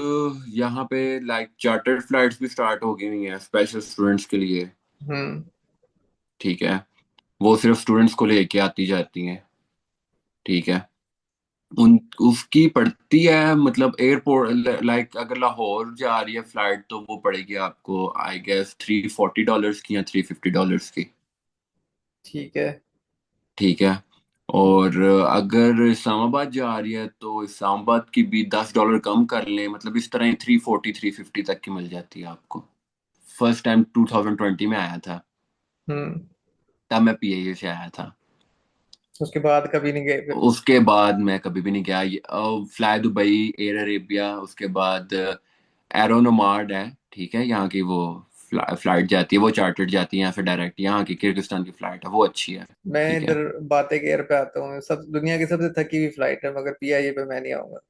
यहाँ पे लाइक चार्टर्ड फ्लाइट्स भी स्टार्ट हो गई हुई हैं स्पेशल स्टूडेंट्स के लिए। हम्म। ठीक है। वो सिर्फ स्टूडेंट्स को लेके आती जाती हैं। ठीक है। उन उसकी पड़ती है मतलब एयरपोर्ट लाइक अगर लाहौर जा रही है फ्लाइट तो वो पड़ेगी आपको आई गेस $340 की या $350 की। ठीक है। ठीक है। और अगर इस्लामाबाद जा रही है तो इस्लामाबाद की भी $10 कम कर लें, मतलब इस तरह ही 340-350 तक की मिल जाती है आपको। फर्स्ट टाइम 2020 में आया था, हम्म। तब मैं पीआईए से आया था। उसके बाद कभी नहीं गए फिर? उसके बाद मैं कभी भी नहीं गया। फ्लाई दुबई, एयर अरेबिया, उसके बाद एरोनोमार्ड है। ठीक है, यहाँ की वो फ्लाइट जाती है, वो चार्टर्ड जाती है यहाँ से डायरेक्ट, यहाँ की किर्गिस्तान की फ्लाइट है, वो अच्छी है। मैं ठीक है। इधर बातें के एयर पे आता हूँ, सब दुनिया की सबसे थकी हुई फ्लाइट है, मगर पीआईए पे मैं नहीं आऊंगा।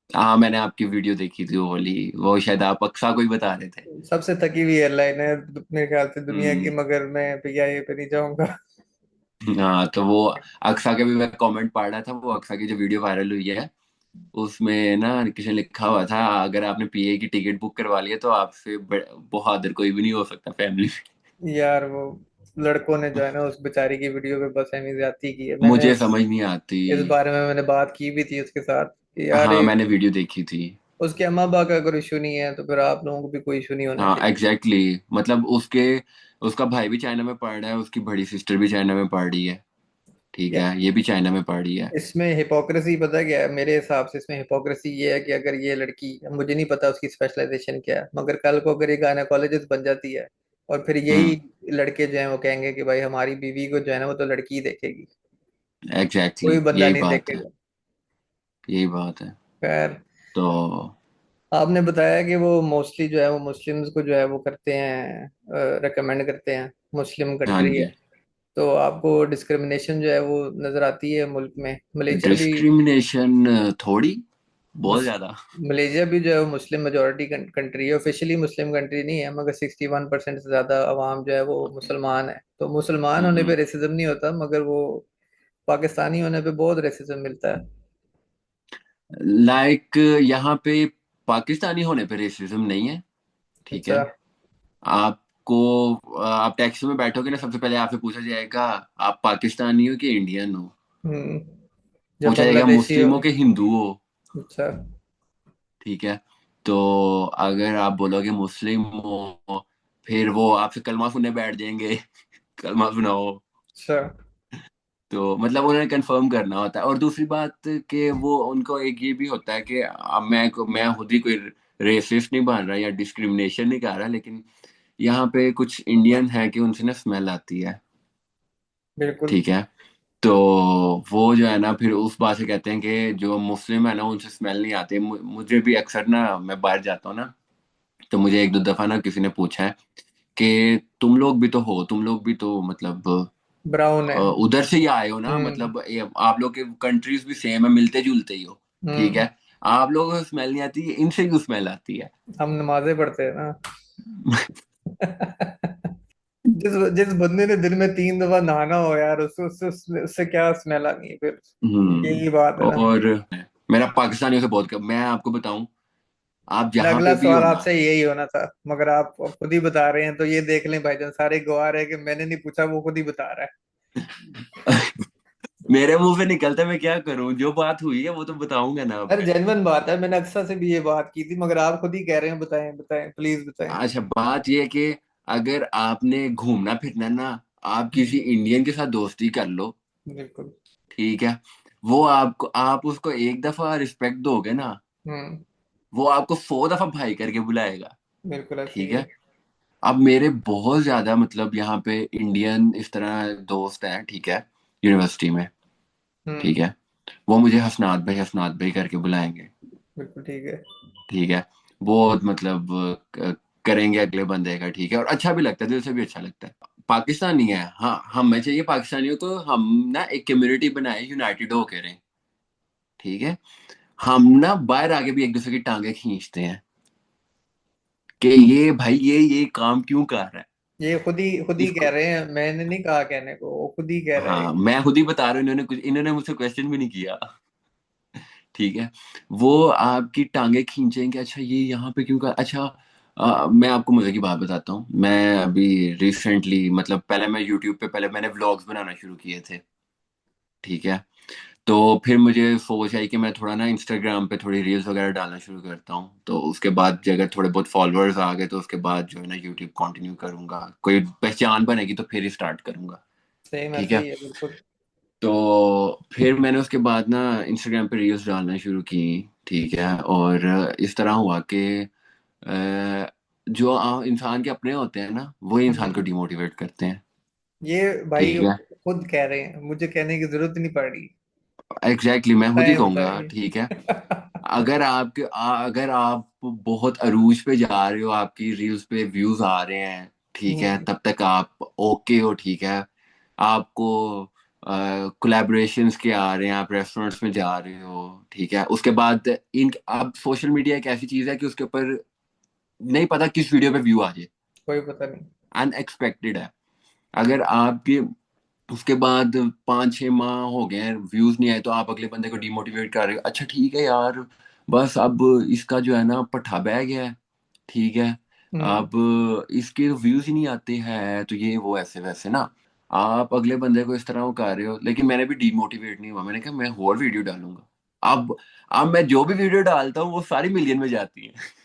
हाँ मैंने आपकी वीडियो देखी थी वो वाली, वो शायद आप अक्सा को ही बता रहे थे। सबसे थकी हुई एयरलाइन है मेरे ख्याल से दुनिया की, हम्म। मगर मैं पीआईए पे नहीं जाऊंगा। हाँ तो वो अक्सा के भी मैं कमेंट पढ़ रहा था, वो अक्सा की जो वीडियो वायरल हुई है उसमें ना किसी ने लिखा हुआ था, अगर आपने पीए की टिकट बुक करवा लिया तो आपसे बहादुर कोई भी नहीं हो सकता फैमिली यार वो लड़कों ने जो है ना उस बेचारी की वीडियो पे बस एमी ज्यादती की है। में। मैंने मुझे समझ नहीं आती। इस बारे में मैंने बात की भी थी उसके साथ कि यार हाँ एक मैंने वीडियो देखी थी। उसके अम्मा अब्बा का अगर इशू नहीं है तो फिर आप लोगों को भी कोई इशू नहीं होना हाँ चाहिए। Exactly exactly। मतलब उसका भाई भी चाइना में पढ़ रहा है, उसकी बड़ी सिस्टर भी चाइना में पढ़ रही है। ठीक या है, ये भी चाइना में पढ़ रही है। इसमें हिपोक्रेसी पता क्या है मेरे हिसाब से? इसमें हिपोक्रेसी ये है कि अगर ये लड़की, मुझे नहीं पता उसकी स्पेशलाइजेशन क्या है, मगर कल को अगर ये गायनेकोलॉजिस्ट बन जाती है और फिर यही हम्म। लड़के जो हैं वो कहेंगे कि भाई हमारी बीवी को जो है ना वो तो लड़की ही देखेगी, एग्जैक्टली कोई exactly, बंदा यही नहीं बात है। देखेगा। यही बात है। खैर, तो आपने बताया कि वो मोस्टली जो है वो मुस्लिम्स को जो है वो करते हैं, रेकमेंड करते हैं, मुस्लिम हाँ कंट्री है। जी। तो आपको डिस्क्रिमिनेशन जो है वो नजर आती है मुल्क में? मलेशिया भी डिस्क्रिमिनेशन थोड़ी, बहुत मुस, ज्यादा। मलेशिया भी जो है वो मुस्लिम मेजोरिटी कंट्री है, ऑफिशियली मुस्लिम कंट्री नहीं है, मगर 61% से ज्यादा अवाम जो है वो मुसलमान है। तो मुसलमान होने पे हम्म। रेसिज्म नहीं होता, मगर वो पाकिस्तानी होने पे बहुत रेसिज्म मिलता है। लाइक यहाँ पे पाकिस्तानी होने पे रेसिज्म नहीं है। ठीक अच्छा। है। आपको आप टैक्सी में बैठोगे ना, सबसे पहले आपसे पूछा जाएगा आप पाकिस्तानी हो कि इंडियन हो। हम्म। जब पूछा जाएगा बांग्लादेशी हो? मुस्लिम हो कि हिंदू हो। अच्छा। ठीक है। तो अगर आप बोलोगे मुस्लिम हो, फिर वो आपसे कलमा सुनने बैठ जाएंगे कलमा सुनाओ। अच्छा। तो मतलब उन्हें कंफर्म करना होता है। और दूसरी बात कि वो उनको एक ये भी होता है कि अब मैं खुद ही कोई रेसिस्ट नहीं बन रहा या डिस्क्रिमिनेशन नहीं कर रहा, लेकिन यहाँ पे कुछ इंडियन है कि उनसे ना स्मेल आती है। बिल्कुल। ठीक है। तो वो जो है ना फिर उस बात से कहते हैं कि जो मुस्लिम है ना उनसे स्मेल नहीं आती। मुझे भी अक्सर ना, मैं बाहर जाता हूँ ना, तो मुझे एक दो दफा ना किसी ने पूछा है कि तुम लोग भी तो हो, तुम लोग भी तो मतलब ब्राउन है। उधर से ही आए हो ना, हम्म। मतलब आप लोग के कंट्रीज भी सेम है, मिलते जुलते ही हो। ठीक हम्म। है। आप लोगों को स्मेल नहीं आती, इनसे क्यों स्मेल आती है? हम नमाजें पढ़ते हैं ना। जिस जिस बंदे ने दिन में 3 दफा नहाना हो यार, उससे क्या स्मेल आनी है फिर? यही बात है ना। और मेरा पाकिस्तानियों से बहुत मैं आपको बताऊं, आप मेरा जहां अगला पे भी सवाल हो ना। आपसे यही होना था, मगर आप खुद ही बता रहे हैं, तो ये देख लें भाईजान, सारे गवाह रहे कि मैंने नहीं पूछा, वो खुद ही बता रहा मेरे मुंह से निकलता, मैं क्या करूं, जो बात हुई है वो तो बताऊंगा ना अब है। अरे मैं। जेन्युइन बात है, मैंने अक्सर से भी ये बात की थी, मगर आप खुद ही कह रहे हैं, बताएं बताएं प्लीज बताएं। अच्छा बात ये है कि अगर आपने घूमना फिरना ना, आप किसी इंडियन के साथ दोस्ती कर लो, बिल्कुल। ठीक है, वो आपको, आप उसको एक दफा रिस्पेक्ट दोगे ना, हम्म। वो आपको 100 दफा भाई करके बुलाएगा। बिल्कुल ऐसा ठीक ही है। है। अब मेरे बहुत ज्यादा मतलब यहाँ पे इंडियन इस तरह दोस्त हैं, ठीक है, यूनिवर्सिटी में, हम्म। ठीक है, वो मुझे हसनात भाई करके बुलाएंगे। बिल्कुल ठीक है। ठीक है। बहुत मतलब करेंगे अगले बंदे का, ठीक है, और अच्छा भी लगता है, दिल से भी अच्छा लगता है। पाकिस्तानी है, हाँ, हमें चाहिए पाकिस्तानियों को, हम ना एक कम्युनिटी बनाए, यूनाइटेड होके रहें, ठीक है। हम ना बाहर आके भी एक दूसरे की टांगे खींचते हैं कि ये भाई ये काम क्यों कर रहा है, ये खुद ही कह इसको। रहे हैं, मैंने नहीं कहा कहने को, वो खुद ही कह रहे हैं। हाँ, मैं खुद ही बता रहा हूँ, इन्होंने मुझसे क्वेश्चन भी नहीं किया। ठीक है। वो आपकी टांगे खींचेंगे, अच्छा ये यहाँ पे क्यों कर, अच्छा मैं आपको मजे की बात बताता हूँ। मैं अभी रिसेंटली, मतलब पहले मैं यूट्यूब पे, पहले मैंने व्लॉग्स बनाना शुरू किए थे, ठीक है। तो फिर मुझे सोच आई कि मैं थोड़ा ना इंस्टाग्राम पे थोड़ी रील्स वगैरह डालना शुरू करता हूँ, तो उसके बाद जो अगर थोड़े बहुत फॉलोअर्स आ गए तो उसके बाद जो है ना यूट्यूब कंटिन्यू करूंगा, कोई पहचान बनेगी तो फिर ही स्टार्ट करूंगा। सेम ठीक ऐसे है। ही है बिल्कुल। तो फिर मैंने उसके बाद ना इंस्टाग्राम पे रील्स डालना शुरू की, ठीक है, और इस तरह हुआ कि जो इंसान के अपने होते हैं ना, वही इंसान को हम्म। डिमोटिवेट करते हैं। ये भाई ठीक है। खुद कह रहे हैं, मुझे कहने की जरूरत नहीं पड़ रही। एग्जैक्टली, मैं खुद ही बताएं कहूंगा, बताएं। ठीक है। अगर आप बहुत अरूज पे जा रहे हो, आपकी रील्स पे व्यूज आ रहे हैं, ठीक है, हम्म। तब तक आप ओके हो, ठीक है। आपको कोलैबोरेशंस के आ रहे हैं, आप रेस्टोरेंट्स में जा रहे हो, ठीक है, उसके बाद इन, अब सोशल मीडिया एक ऐसी चीज है कि उसके ऊपर नहीं पता किस वीडियो पे व्यू आ जाए, कोई पता नहीं। अनएक्सपेक्टेड है। अगर आपके उसके बाद 5-6 माह हो गए हैं, व्यूज नहीं आए, तो आप अगले बंदे को डिमोटिवेट कर रहे हो, अच्छा ठीक है यार, बस अब इसका जो है ना पट्ठा बह गया है, ठीक है, हम्म। अब इसके व्यूज ही नहीं आते हैं, तो ये वो ऐसे वैसे ना, आप अगले बंदे को इस तरह वो कर रहे हो। लेकिन मैंने भी डिमोटिवेट नहीं हुआ, मैंने कहा मैं और वीडियो डालूंगा। अब अब मैं जो भी वीडियो डालता हूँ वो सारी मिलियन में जाती है।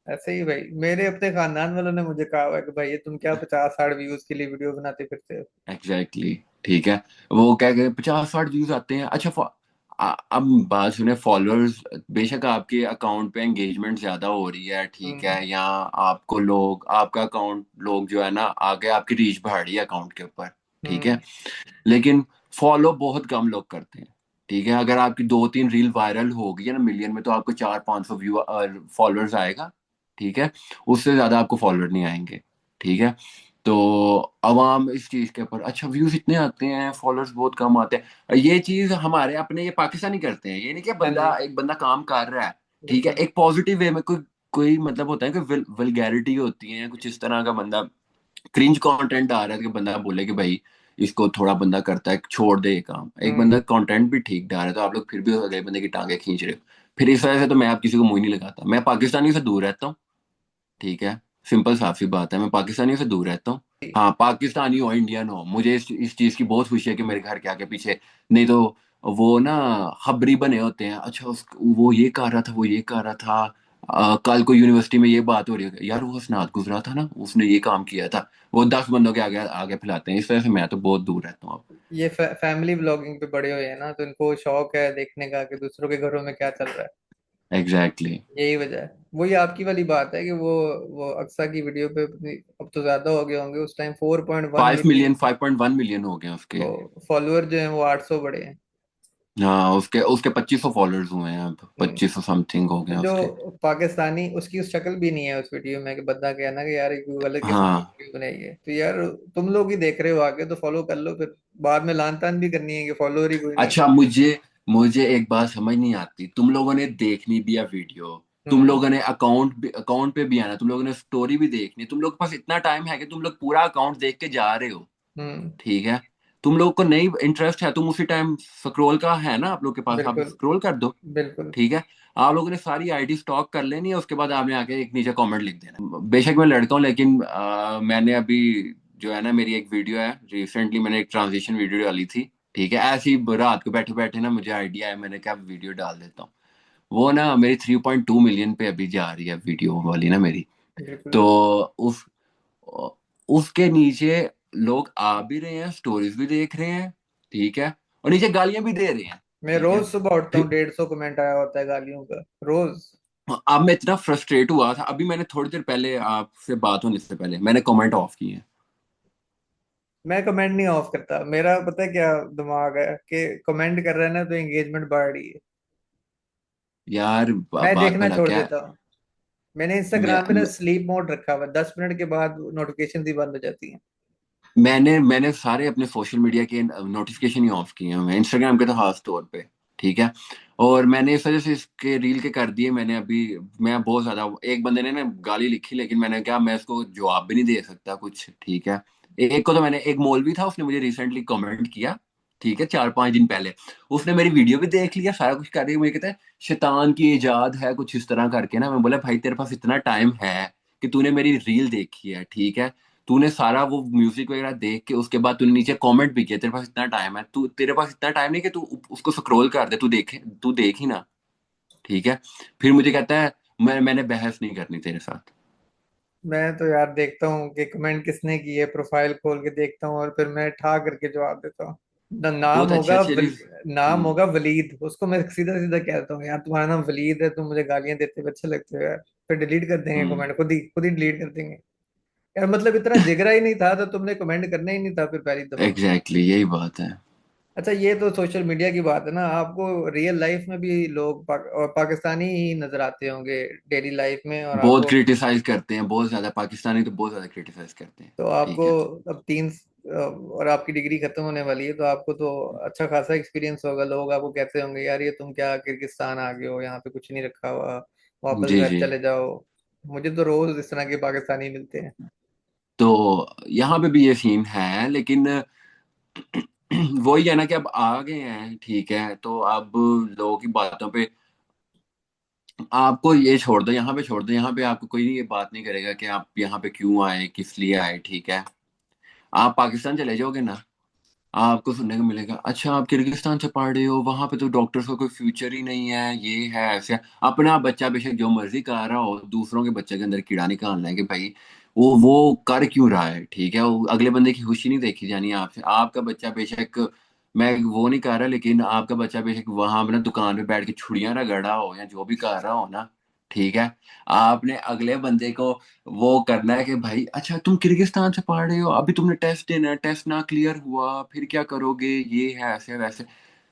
ऐसे ही भाई, मेरे अपने खानदान वालों ने मुझे कहा हुआ है कि भाई ये तुम क्या 50-60 व्यूज के लिए वीडियो बनाते फिरते हो। एग्जैक्टली exactly, ठीक है। वो क्या कहते 50-60 व्यूज आते हैं, अच्छा अब बात सुने, फॉलोअर्स बेशक आपके अकाउंट पे एंगेजमेंट ज्यादा हो रही है, ठीक हम्म। है, या आपको लोग, आपका अकाउंट लोग जो है ना आगे आपकी रीच बढ़ रही है अकाउंट के ऊपर, ठीक हम्म। है, लेकिन फॉलो बहुत कम लोग करते हैं। ठीक है। अगर आपकी 2-3 रील वायरल हो गई है ना मिलियन में, तो आपको 400-500 व्यू फॉलोअर्स आएगा, ठीक है, उससे ज्यादा आपको फॉलोअर नहीं आएंगे। ठीक है। तो अवाम इस चीज के ऊपर, अच्छा व्यूज इतने आते हैं, फॉलोअर्स बहुत कम आते हैं, ये चीज हमारे अपने ये पाकिस्तानी करते हैं, ये नहीं कि हाँ जी। एक बंदा काम कर रहा है, ठीक है, बिल्कुल। एक पॉजिटिव वे में, कोई कोई मतलब होता है कि वल्गैरिटी होती है कुछ इस तरह का, बंदा क्रिंज कंटेंट आ रहा है कि बंदा बोले कि भाई इसको थोड़ा बंदा करता है, छोड़ दे ये काम, एक हम्म। बंदा कंटेंट भी ठीक डाल रहा है, तो आप लोग फिर भी उस अगले बंदे की टांगे खींच रहे हो। फिर इस वजह से तो मैं आप किसी को मुंह नहीं लगाता, मैं पाकिस्तानी से दूर रहता हूँ, ठीक है, सिंपल साफ सी बात है, मैं पाकिस्तानियों से दूर रहता हूँ। हाँ, पाकिस्तानी हो इंडियन हो, मुझे इस चीज की बहुत खुशी है कि मेरे घर के आगे पीछे, नहीं तो वो ना खबरी बने होते हैं, अच्छा वो ये कर रहा था, वो ये कर रहा था, कल को यूनिवर्सिटी में ये बात हो रही है, यार वो हसनात गुजरा था ना, उसने ये काम किया था, वो 10 बंदों के आगे आगे फैलाते हैं, इस वजह से मैं तो बहुत दूर रहता हूँ अब। ये फैमिली ब्लॉगिंग पे बड़े हुए हैं ना, तो इनको शौक है देखने का कि दूसरों के घरों में क्या चल रहा है। Exactly exactly. यही वजह है। वही आपकी वाली बात है कि वो अक्सा की वीडियो पे अब तो ज्यादा हो गए होंगे, उस टाइम 4.1 मिलियन। 5 मिलियन 5.1 मिलियन हो गए उसके। तो फॉलोअर जो है वो 800 बढ़े हैं। हाँ, उसके उसके 2500 फॉलोअर्स हुए हैं अब, हम्म। 2500 समथिंग हो गए हैं उसके। जो पाकिस्तानी, उसकी उस शक्ल भी नहीं है उस वीडियो में कि बंदा कहना कि यार एक गलत किस्म की हाँ, वीडियो बनाई है, तो यार तुम लोग ही देख रहे हो आगे, तो फॉलो कर लो फिर। बाद में लान तान भी करनी है कि फॉलोअर ही कोई नहीं है। अच्छा, मुझे मुझे एक बात समझ नहीं आती, तुम लोगों ने देखनी भी है वीडियो, तुम हम्म। लोगों ने अकाउंट पे भी आना, तुम लोगों ने स्टोरी भी देखनी, तुम लोग के पास इतना टाइम है कि तुम लोग पूरा अकाउंट देख के जा रहे हो, हम्म। ठीक है, तुम लोग को नहीं इंटरेस्ट है, तुम उसी टाइम स्क्रॉल का है ना आप लोग के पास, आप बिल्कुल। स्क्रॉल कर दो, बिल्कुल। ठीक है, आप लोगों ने सारी आईडी स्टॉक कर लेनी है, उसके बाद आपने आके एक नीचे कमेंट लिख देना। बेशक मैं लड़का हूँ, लेकिन मैंने अभी जो है ना, मेरी एक वीडियो है, रिसेंटली मैंने एक ट्रांजिशन वीडियो डाली थी, ठीक है, ऐसे ही रात को बैठे बैठे ना मुझे आइडिया है, मैंने क्या वीडियो डाल देता हूँ, वो ना मेरी 3.2 मिलियन पे अभी जा रही है वीडियो वाली ना मेरी। बिल्कुल। तो उस उसके नीचे लोग आ भी रहे हैं, स्टोरीज भी देख रहे हैं, ठीक है, और नीचे गालियां भी दे रहे हैं, मैं ठीक रोज है। सुबह उठता हूँ, फिर 150 कमेंट आया होता है गालियों का रोज। अब मैं इतना फ्रस्ट्रेट हुआ था, अभी मैंने थोड़ी देर पहले आपसे बात होने से पहले मैंने कमेंट ऑफ किए। मैं कमेंट नहीं ऑफ करता, मेरा पता है क्या दिमाग है कि कमेंट कर रहे हैं ना तो एंगेजमेंट बढ़ रही है, यार मैं बात देखना भला छोड़ क्या है? देता हूँ। मैंने मैं, इंस्टाग्राम पे ना स्लीप मोड रखा हुआ है, 10 मिनट के बाद नोटिफिकेशन ही बंद हो जाती है। मैंने सारे अपने सोशल मीडिया के नोटिफिकेशन ही ऑफ किए हैं, इंस्टाग्राम के तो खास तौर पे, ठीक है। और मैंने इस वजह से इसके रील के कर दिए मैंने अभी। मैं बहुत ज्यादा, एक बंदे ने ना गाली लिखी, लेकिन मैंने कहा मैं इसको जवाब भी नहीं दे सकता कुछ, ठीक है। एक को तो मैंने, एक मौलवी था, उसने मुझे रिसेंटली कमेंट किया, ठीक है, 4-5 दिन पहले। उसने मेरी वीडियो भी देख लिया, सारा कुछ कर दिया, मुझे कहता है शैतान की इजाद है कुछ इस तरह करके ना। मैं बोला भाई तेरे पास इतना टाइम है कि तूने मेरी रील देखी है, ठीक है, तूने सारा वो म्यूजिक वगैरह देख के उसके बाद तूने नीचे कमेंट भी किया, तेरे पास इतना टाइम है, तू तेरे पास इतना टाइम नहीं कि तू उसको स्क्रॉल कर दे, तू देख ही ना, ठीक है। फिर मुझे कहता है मैंने बहस नहीं करनी तेरे साथ। मैं तो यार देखता हूँ कि कमेंट किसने की है, प्रोफाइल खोल के देखता हूँ और फिर मैं ठा करके जवाब देता हूँ। बहुत अच्छे अच्छे नाम होगा वलीद, उसको मैं सीधा सीधा कहता हूँ यार तुम्हारा नाम वलीद है, तुम मुझे गालियां देते हुए अच्छे लगते हो यार। फिर डिलीट कर देंगे हम्म, कमेंट, खुद ही डिलीट कर देंगे। यार मतलब इतना जिगरा ही नहीं था तो तुमने कमेंट करना ही नहीं था फिर पहली दफा। एग्जैक्टली यही बात है। अच्छा ये तो सोशल मीडिया की बात है ना, आपको रियल लाइफ में भी लोग और पाकिस्तानी ही नजर आते होंगे डेली लाइफ में, और बहुत आपको क्रिटिसाइज करते हैं, बहुत ज्यादा, पाकिस्तानी तो बहुत ज्यादा क्रिटिसाइज करते हैं, तो आपको ठीक है। अब और आपकी डिग्री खत्म होने वाली है तो आपको तो अच्छा खासा एक्सपीरियंस होगा, लोग आपको कहते होंगे यार ये तुम क्या किर्गिस्तान आ गए हो, यहाँ पे कुछ नहीं रखा हुआ, वापस जी घर जी। चले जाओ। मुझे तो रोज इस तरह के पाकिस्तानी मिलते हैं। तो यहाँ पे भी ये सीन है, लेकिन वही है ना कि अब आ गए हैं, ठीक है, तो अब लोगों की बातों पे आपको ये छोड़ दो, यहाँ पे छोड़ दो, यहाँ पे आपको कोई ये बात नहीं करेगा कि आप यहाँ पे क्यों आए, किस लिए आए, ठीक है। आप पाकिस्तान चले जाओगे ना, आपको सुनने को मिलेगा अच्छा आप किर्गिस्तान से पढ़ रहे हो, वहां पे तो डॉक्टर्स का कोई फ्यूचर ही नहीं है, ये है ऐसे है। अपना बच्चा बेशक जो मर्जी कर रहा हो, दूसरों के बच्चे के अंदर कीड़ा निकालना है कि भाई वो कर क्यों रहा है, ठीक है, वो अगले बंदे की खुशी नहीं देखी जानी है आपसे। आपका बच्चा बेशक, मैं वो नहीं कर रहा, लेकिन आपका बच्चा बेशक वहां अपना दुकान पे बैठ के छुड़ियां रगड़ रहा हो या जो भी कर रहा हो ना, ठीक है, आपने अगले बंदे को वो करना है कि भाई अच्छा तुम किर्गिस्तान से पढ़ रहे हो, अभी तुमने टेस्ट देना है, टेस्ट ना क्लियर हुआ फिर क्या करोगे, ये है ऐसे वैसे।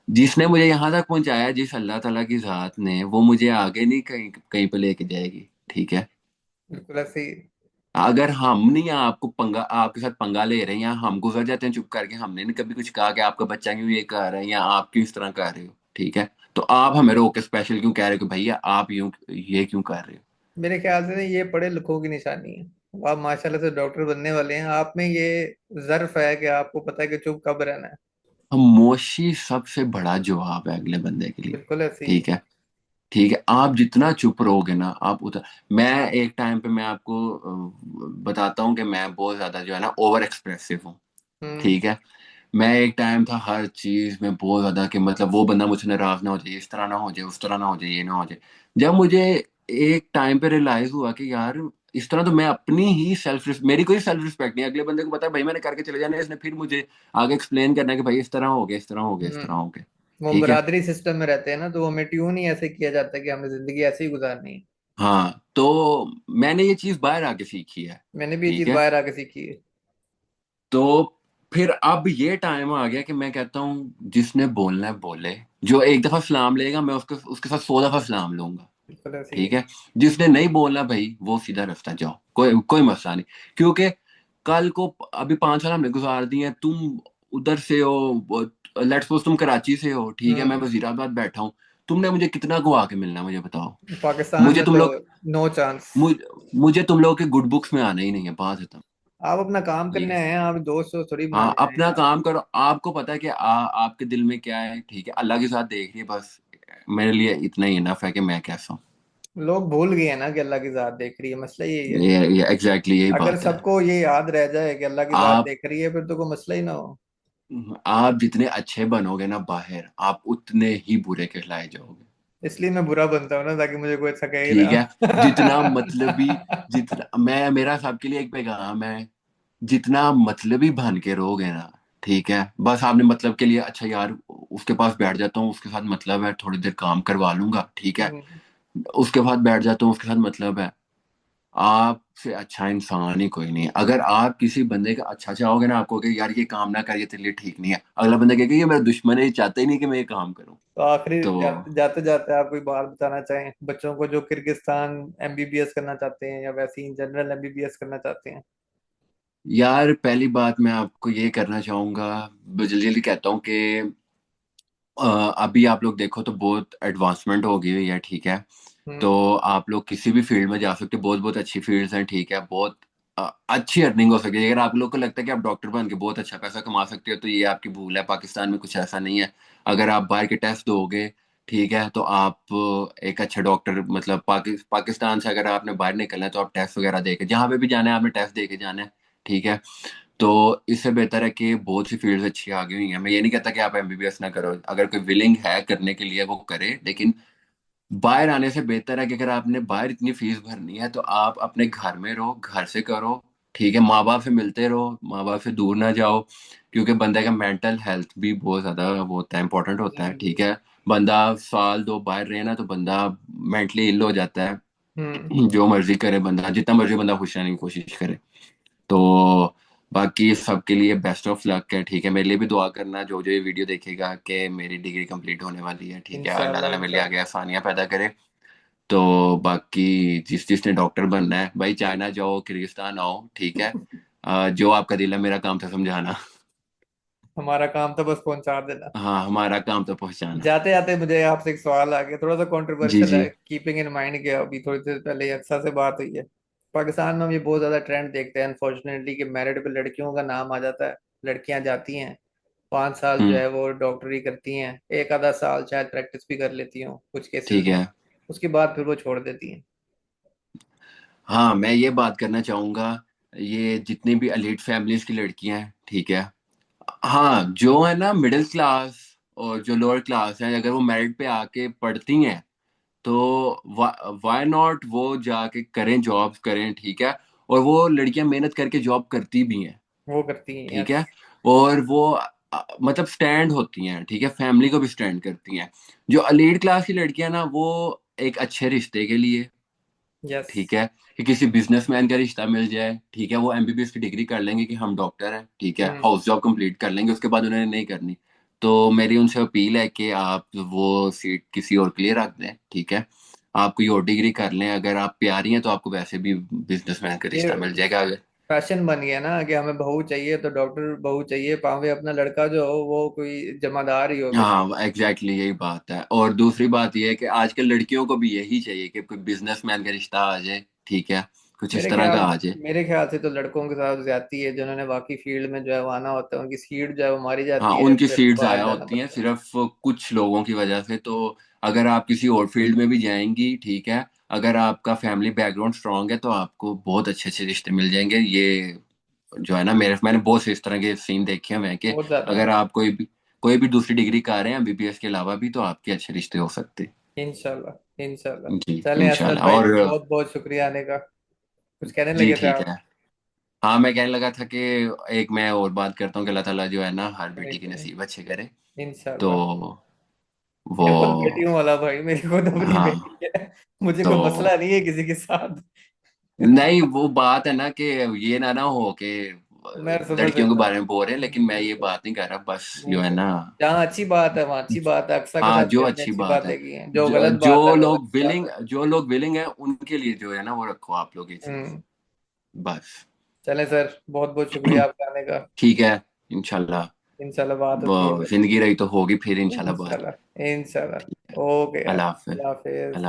जिसने मुझे यहाँ तक पहुंचाया, जिस अल्लाह ताला की जात ने, वो मुझे आगे नहीं कहीं कहीं पे लेके जाएगी, ठीक है। बिल्कुल ऐसे ही। अगर हम नहीं आपको पंगा, आपके साथ पंगा ले रहे हैं या हम गुजर जाते हैं चुप करके, हमने नहीं कभी कुछ कहा कि आपका बच्चा क्यों ये कर रहा है या आप क्यों इस तरह कर रहे हो, ठीक है, तो आप हमें रोक के स्पेशल क्यों कह रहे हो कि भैया आप यूं ये क्यों कर रहे हो। मेरे ख्याल से ना ये पढ़े लिखों की निशानी है। आप माशाल्लाह से डॉक्टर बनने वाले हैं, आप में ये जर्फ है कि आपको पता है कि चुप कब रहना है। खामोशी सबसे बड़ा जवाब है अगले बंदे के लिए, बिल्कुल ऐसे ही है। ठीक है। ठीक है, आप जितना चुप रहोगे ना आप उतना, मैं एक टाइम पे मैं आपको बताता हूँ कि मैं बहुत ज्यादा जो है ना ओवर एक्सप्रेसिव हूँ, हम्म। ठीक है। मैं एक टाइम था हर चीज में बहुत ज्यादा कि मतलब वो बंदा मुझसे नाराज ना हो जाए, इस तरह ना हो जाए, उस तरह ना हो जाए, ये ना हो जाए। जब मुझे एक टाइम पे रियलाइज हुआ कि यार इस तरह तो मैं अपनी ही मेरी कोई सेल्फ रिस्पेक्ट नहीं, अगले बंदे को पता है भाई मैंने करके चले जाना है, इसने फिर मुझे आगे एक्सप्लेन करना है कि भाई इस तरह हो गया, इस तरह हो गया, इस हम्म। तरह हो गया, वो ठीक है। बरादरी सिस्टम में रहते हैं ना, तो हमें ट्यून ही ऐसे किया जाता है कि हमें जिंदगी ऐसे ही गुजारनी है। हाँ, तो मैंने ये चीज बाहर आके सीखी है, मैंने भी ये ठीक चीज है। बाहर आके सीखी है। तो फिर अब ये टाइम आ गया कि मैं कहता हूँ जिसने बोलना है बोले, जो एक दफा सलाम लेगा मैं उसके उसके साथ 100 दफा सलाम लूंगा, बिल्कुल ऐसे ही ठीक है। है। जिसने नहीं बोलना भाई वो सीधा रास्ता जाओ, कोई कोई मसला नहीं। क्योंकि कल को अभी 5 साल हमने गुजार दिए हैं, तुम उधर से हो, लेट्स सपोज तुम कराची से हो, ठीक है, मैं हम्म। वजीराबाद बैठा हूँ, तुमने मुझे कितना गवा के मिलना है मुझे बताओ। पाकिस्तान मुझे में तुम तो लोग नो चांस। मुझ, मुझे तुम लोगों के गुड बुक्स में आना ही नहीं है, बात खत्म। आप अपना काम ठीक करने है, आए हैं, आप दोस्त दोस्त थोड़ी हाँ बनाने आए हैं अपना यार। काम करो, आपको पता है कि आपके दिल में क्या है, ठीक है, अल्लाह के साथ देख रही है बस। मेरे लिए इतना ही इनफ है कि मैं कैसा हूँ। लोग भूल गए हैं ना कि अल्लाह की जात देख रही है, मसला यही है। ये एग्जैक्टली यही अगर बात है। सबको ये याद रह जाए कि अल्लाह की जात आप देख रही है फिर तो कोई मसला ही ना हो। आप जितने अच्छे बनोगे ना बाहर, आप उतने ही बुरे कहलाए जाओगे, इसलिए मैं बुरा बनता हूँ ना, ताकि मुझे कोई अच्छा कहे ही ठीक है। जितना मतलबी, ना। जितना मैं, मेरा सबके लिए एक पैगाम है, जितना मतलबी बन के रहोगे ना, ठीक है, बस आपने मतलब के लिए, अच्छा यार उसके पास बैठ जाता हूँ, उसके साथ मतलब है, थोड़ी देर काम करवा लूंगा, ठीक है, हम्म। उसके बाद बैठ जाता हूँ, उसके साथ मतलब है, आपसे अच्छा इंसान ही कोई नहीं है। अगर आप किसी बंदे का अच्छा चाहोगे ना, आपको कि यार ये काम ना कर, ये तेरे लिए ठीक नहीं है, अगला बंदा कहेगा ये मेरा दुश्मन है, ये चाहता ही नहीं कि मैं ये काम करूं। तो आखिरी तो जाते जाते आप कोई बात बताना चाहें बच्चों को जो किर्गिस्तान एमबीबीएस करना चाहते हैं या वैसे ही जनरल एमबीबीएस करना चाहते हैं? यार पहली बात मैं आपको ये करना चाहूंगा, जल्दी जल्दी कहता हूँ कि अभी आप लोग देखो तो बहुत एडवांसमेंट हो गई हुई है, ठीक है, तो हम्म। आप लोग किसी भी फील्ड में जा सकते हो, बहुत बहुत अच्छी फील्ड्स हैं, ठीक है, बहुत अच्छी अर्निंग हो सकती है। अगर आप लोग को लगता है कि आप डॉक्टर बन के बहुत अच्छा पैसा कमा सकते हो, तो ये आपकी भूल है, पाकिस्तान में कुछ ऐसा नहीं है। अगर आप बाहर के टेस्ट दोगे, ठीक है, तो आप एक अच्छा डॉक्टर, मतलब पाकिस्तान से अगर आपने बाहर निकलना है तो आप टेस्ट वगैरह दे के, जहाँ पे भी जाना है आपने टेस्ट दे के जाना है, ठीक है। तो इससे बेहतर है कि बहुत सी फील्ड्स अच्छी आ गई हुई हैं। मैं ये नहीं कहता कि आप एमबीबीएस ना करो, अगर कोई विलिंग है करने के लिए वो करे, लेकिन बाहर आने से बेहतर है कि अगर आपने बाहर इतनी फीस भरनी है तो आप अपने घर में रहो, घर से करो, ठीक है, माँ बाप से मिलते रहो, माँ बाप से दूर ना जाओ, क्योंकि बंदे का मेंटल हेल्थ भी बहुत ज्यादा वो होता है, इंपॉर्टेंट होता जी है, जी। ठीक है। बंदा साल दो बाहर रहे ना तो बंदा मेंटली इल हो जाता है। हम्म। जो मर्जी करे बंदा, जितना मर्जी बंदा खुश रहने की कोशिश करे। तो बाकी सबके लिए बेस्ट ऑफ लक है, ठीक है, मेरे लिए भी दुआ करना, जो जो ये वीडियो देखेगा, कि मेरी डिग्री कंप्लीट होने वाली है, ठीक है, अल्लाह इंशाल्लाह ताला मेरे लिए इंशाल्लाह। आगे आसानियां पैदा करे। तो बाकी जिस जिसने डॉक्टर बनना है भाई, चाइना जाओ, किर्गिस्तान आओ, ठीक है, जो आपका दिल है, मेरा काम था समझाना। हमारा काम था बस पहुंचा देना। हाँ, हमारा काम तो पहुंचाना। जाते जाते मुझे आपसे एक सवाल आ गया, थोड़ा सा जी कंट्रोवर्शियल जी। है, कीपिंग इन माइंड के अभी थोड़ी देर पहले अक्सर से बात हुई है। पाकिस्तान में हम ये बहुत ज्यादा ट्रेंड देखते हैं अनफॉर्चुनेटली कि मेरिट पे लड़कियों का नाम आ जाता है, लड़कियां जाती हैं 5 साल जो हम्म। है वो डॉक्टरी करती हैं, एक आधा साल शायद प्रैक्टिस भी कर लेती हूँ कुछ केसेस ठीक में, है। उसके बाद फिर वो छोड़ देती हैं। हाँ, मैं ये बात करना चाहूंगा, ये जितनी भी एलीट फैमिलीज की लड़कियां हैं, ठीक है, हाँ, जो है ना मिडिल क्लास और जो लोअर क्लास है, अगर वो मेरिट पे आके पढ़ती हैं तो वाई नॉट वो जाके करें, जॉब करें, ठीक है, और वो लड़कियां मेहनत करके जॉब करती भी हैं, वो करती हैं, ठीक यस। है, और वो मतलब स्टैंड होती हैं, ठीक है, फैमिली को भी स्टैंड करती हैं। जो एलीट क्लास की लड़कियां ना, वो एक अच्छे रिश्ते के लिए, यस। ठीक है, कि किसी बिजनेसमैन का रिश्ता मिल जाए, ठीक है, वो एमबीबीएस की डिग्री कर लेंगे कि हम डॉक्टर हैं, ठीक है, हम्म। हाउस जॉब कंप्लीट कर लेंगे, उसके बाद उन्होंने नहीं करनी, तो मेरी उनसे अपील है कि आप वो सीट किसी और के लिए रख दें, ठीक है, आप कोई और डिग्री कर लें, अगर आप प्यारी हैं तो आपको वैसे भी बिजनेसमैन का ये रिश्ता मिल जाएगा अगर। फैशन बन गया ना कि हमें बहू चाहिए तो डॉक्टर बहू चाहिए, पावे अपना लड़का जो हो वो कोई जमादार ही हो हाँ, बेसिकली। एग्जैक्टली यही बात है, और दूसरी बात यह है कि आजकल लड़कियों को भी यही चाहिए कि कोई बिजनेसमैन का रिश्ता आ जाए, ठीक है, कुछ इस मेरे तरह ख्याल का आ जाए। मेरे ख्याल से तो लड़कों के साथ ज्यादती है, जिन्होंने बाकी फील्ड में जो है वो आना होता है उनकी सीट जो है वो मारी हाँ, जाती है, उनकी फिर सीट्स बाहर आया जाना होती हैं पड़ता है। सिर्फ कुछ लोगों की वजह से। तो अगर आप किसी और फील्ड में भी जाएंगी, ठीक है, अगर आपका फैमिली बैकग्राउंड स्ट्रांग है तो आपको बहुत अच्छे अच्छे रिश्ते मिल जाएंगे। ये जो है ना, मैंने बहुत से इस तरह के सीन देखे हुए हैं कि बहुत ज्यादा। अगर आप कोई भी दूसरी डिग्री कर रहे हैं एमबीबीएस के अलावा भी, तो आपके अच्छे रिश्ते हो सकते हैं। इंशाल्लाह इंशाल्लाह। जी, चलें असरत इंशाल्लाह। भाई, और बहुत बहुत शुक्रिया आने का। कुछ कहने जी लगे थे ठीक आप? है। हाँ, मैं कहने लगा था कि एक मैं और बात करता हूँ कि अल्लाह ताला जो है ना हर करें बेटी की करें। नसीब अच्छे करे। तो इंशाल्लाह। वो, मैं खुद बेटियों वाला भाई, मेरी खुद अपनी हाँ, बेटी है, मुझे तो कोई मसला नहीं है किसी के साथ। नहीं, वो बात है ना कि ये ना ना हो कि मैं समझ लड़कियों के सकता हूँ। बारे में बोल रहे हैं, लेकिन मैं ये बिल्कुल। बात नहीं कर रहा, बस जो है बिल्कुल। ना। जहाँ अच्छी बात है वहाँ अच्छी बात है, अक्सा के हाँ, साथ जो भी हमने अच्छी अच्छी बात है, बातें की हैं, जो गलत बात है जो वो लोग गलत बात विलिंग है। जो लोग विलिंग है उनके लिए जो है ना वो रखो आप लोग ये चीज, हम्म। बस। चले सर, बहुत बहुत शुक्रिया आपका आने का। ठीक है, इंशाल्लाह। इंशाल्लाह बात वो होती है फिर। जिंदगी रही तो होगी फिर इंशाल्लाह बात। इंशाल्लाह इंशाल्लाह। ठीक है। ओके यार, अल्लाह हाफिज। अल्लाह हाफिज। अल्लाह।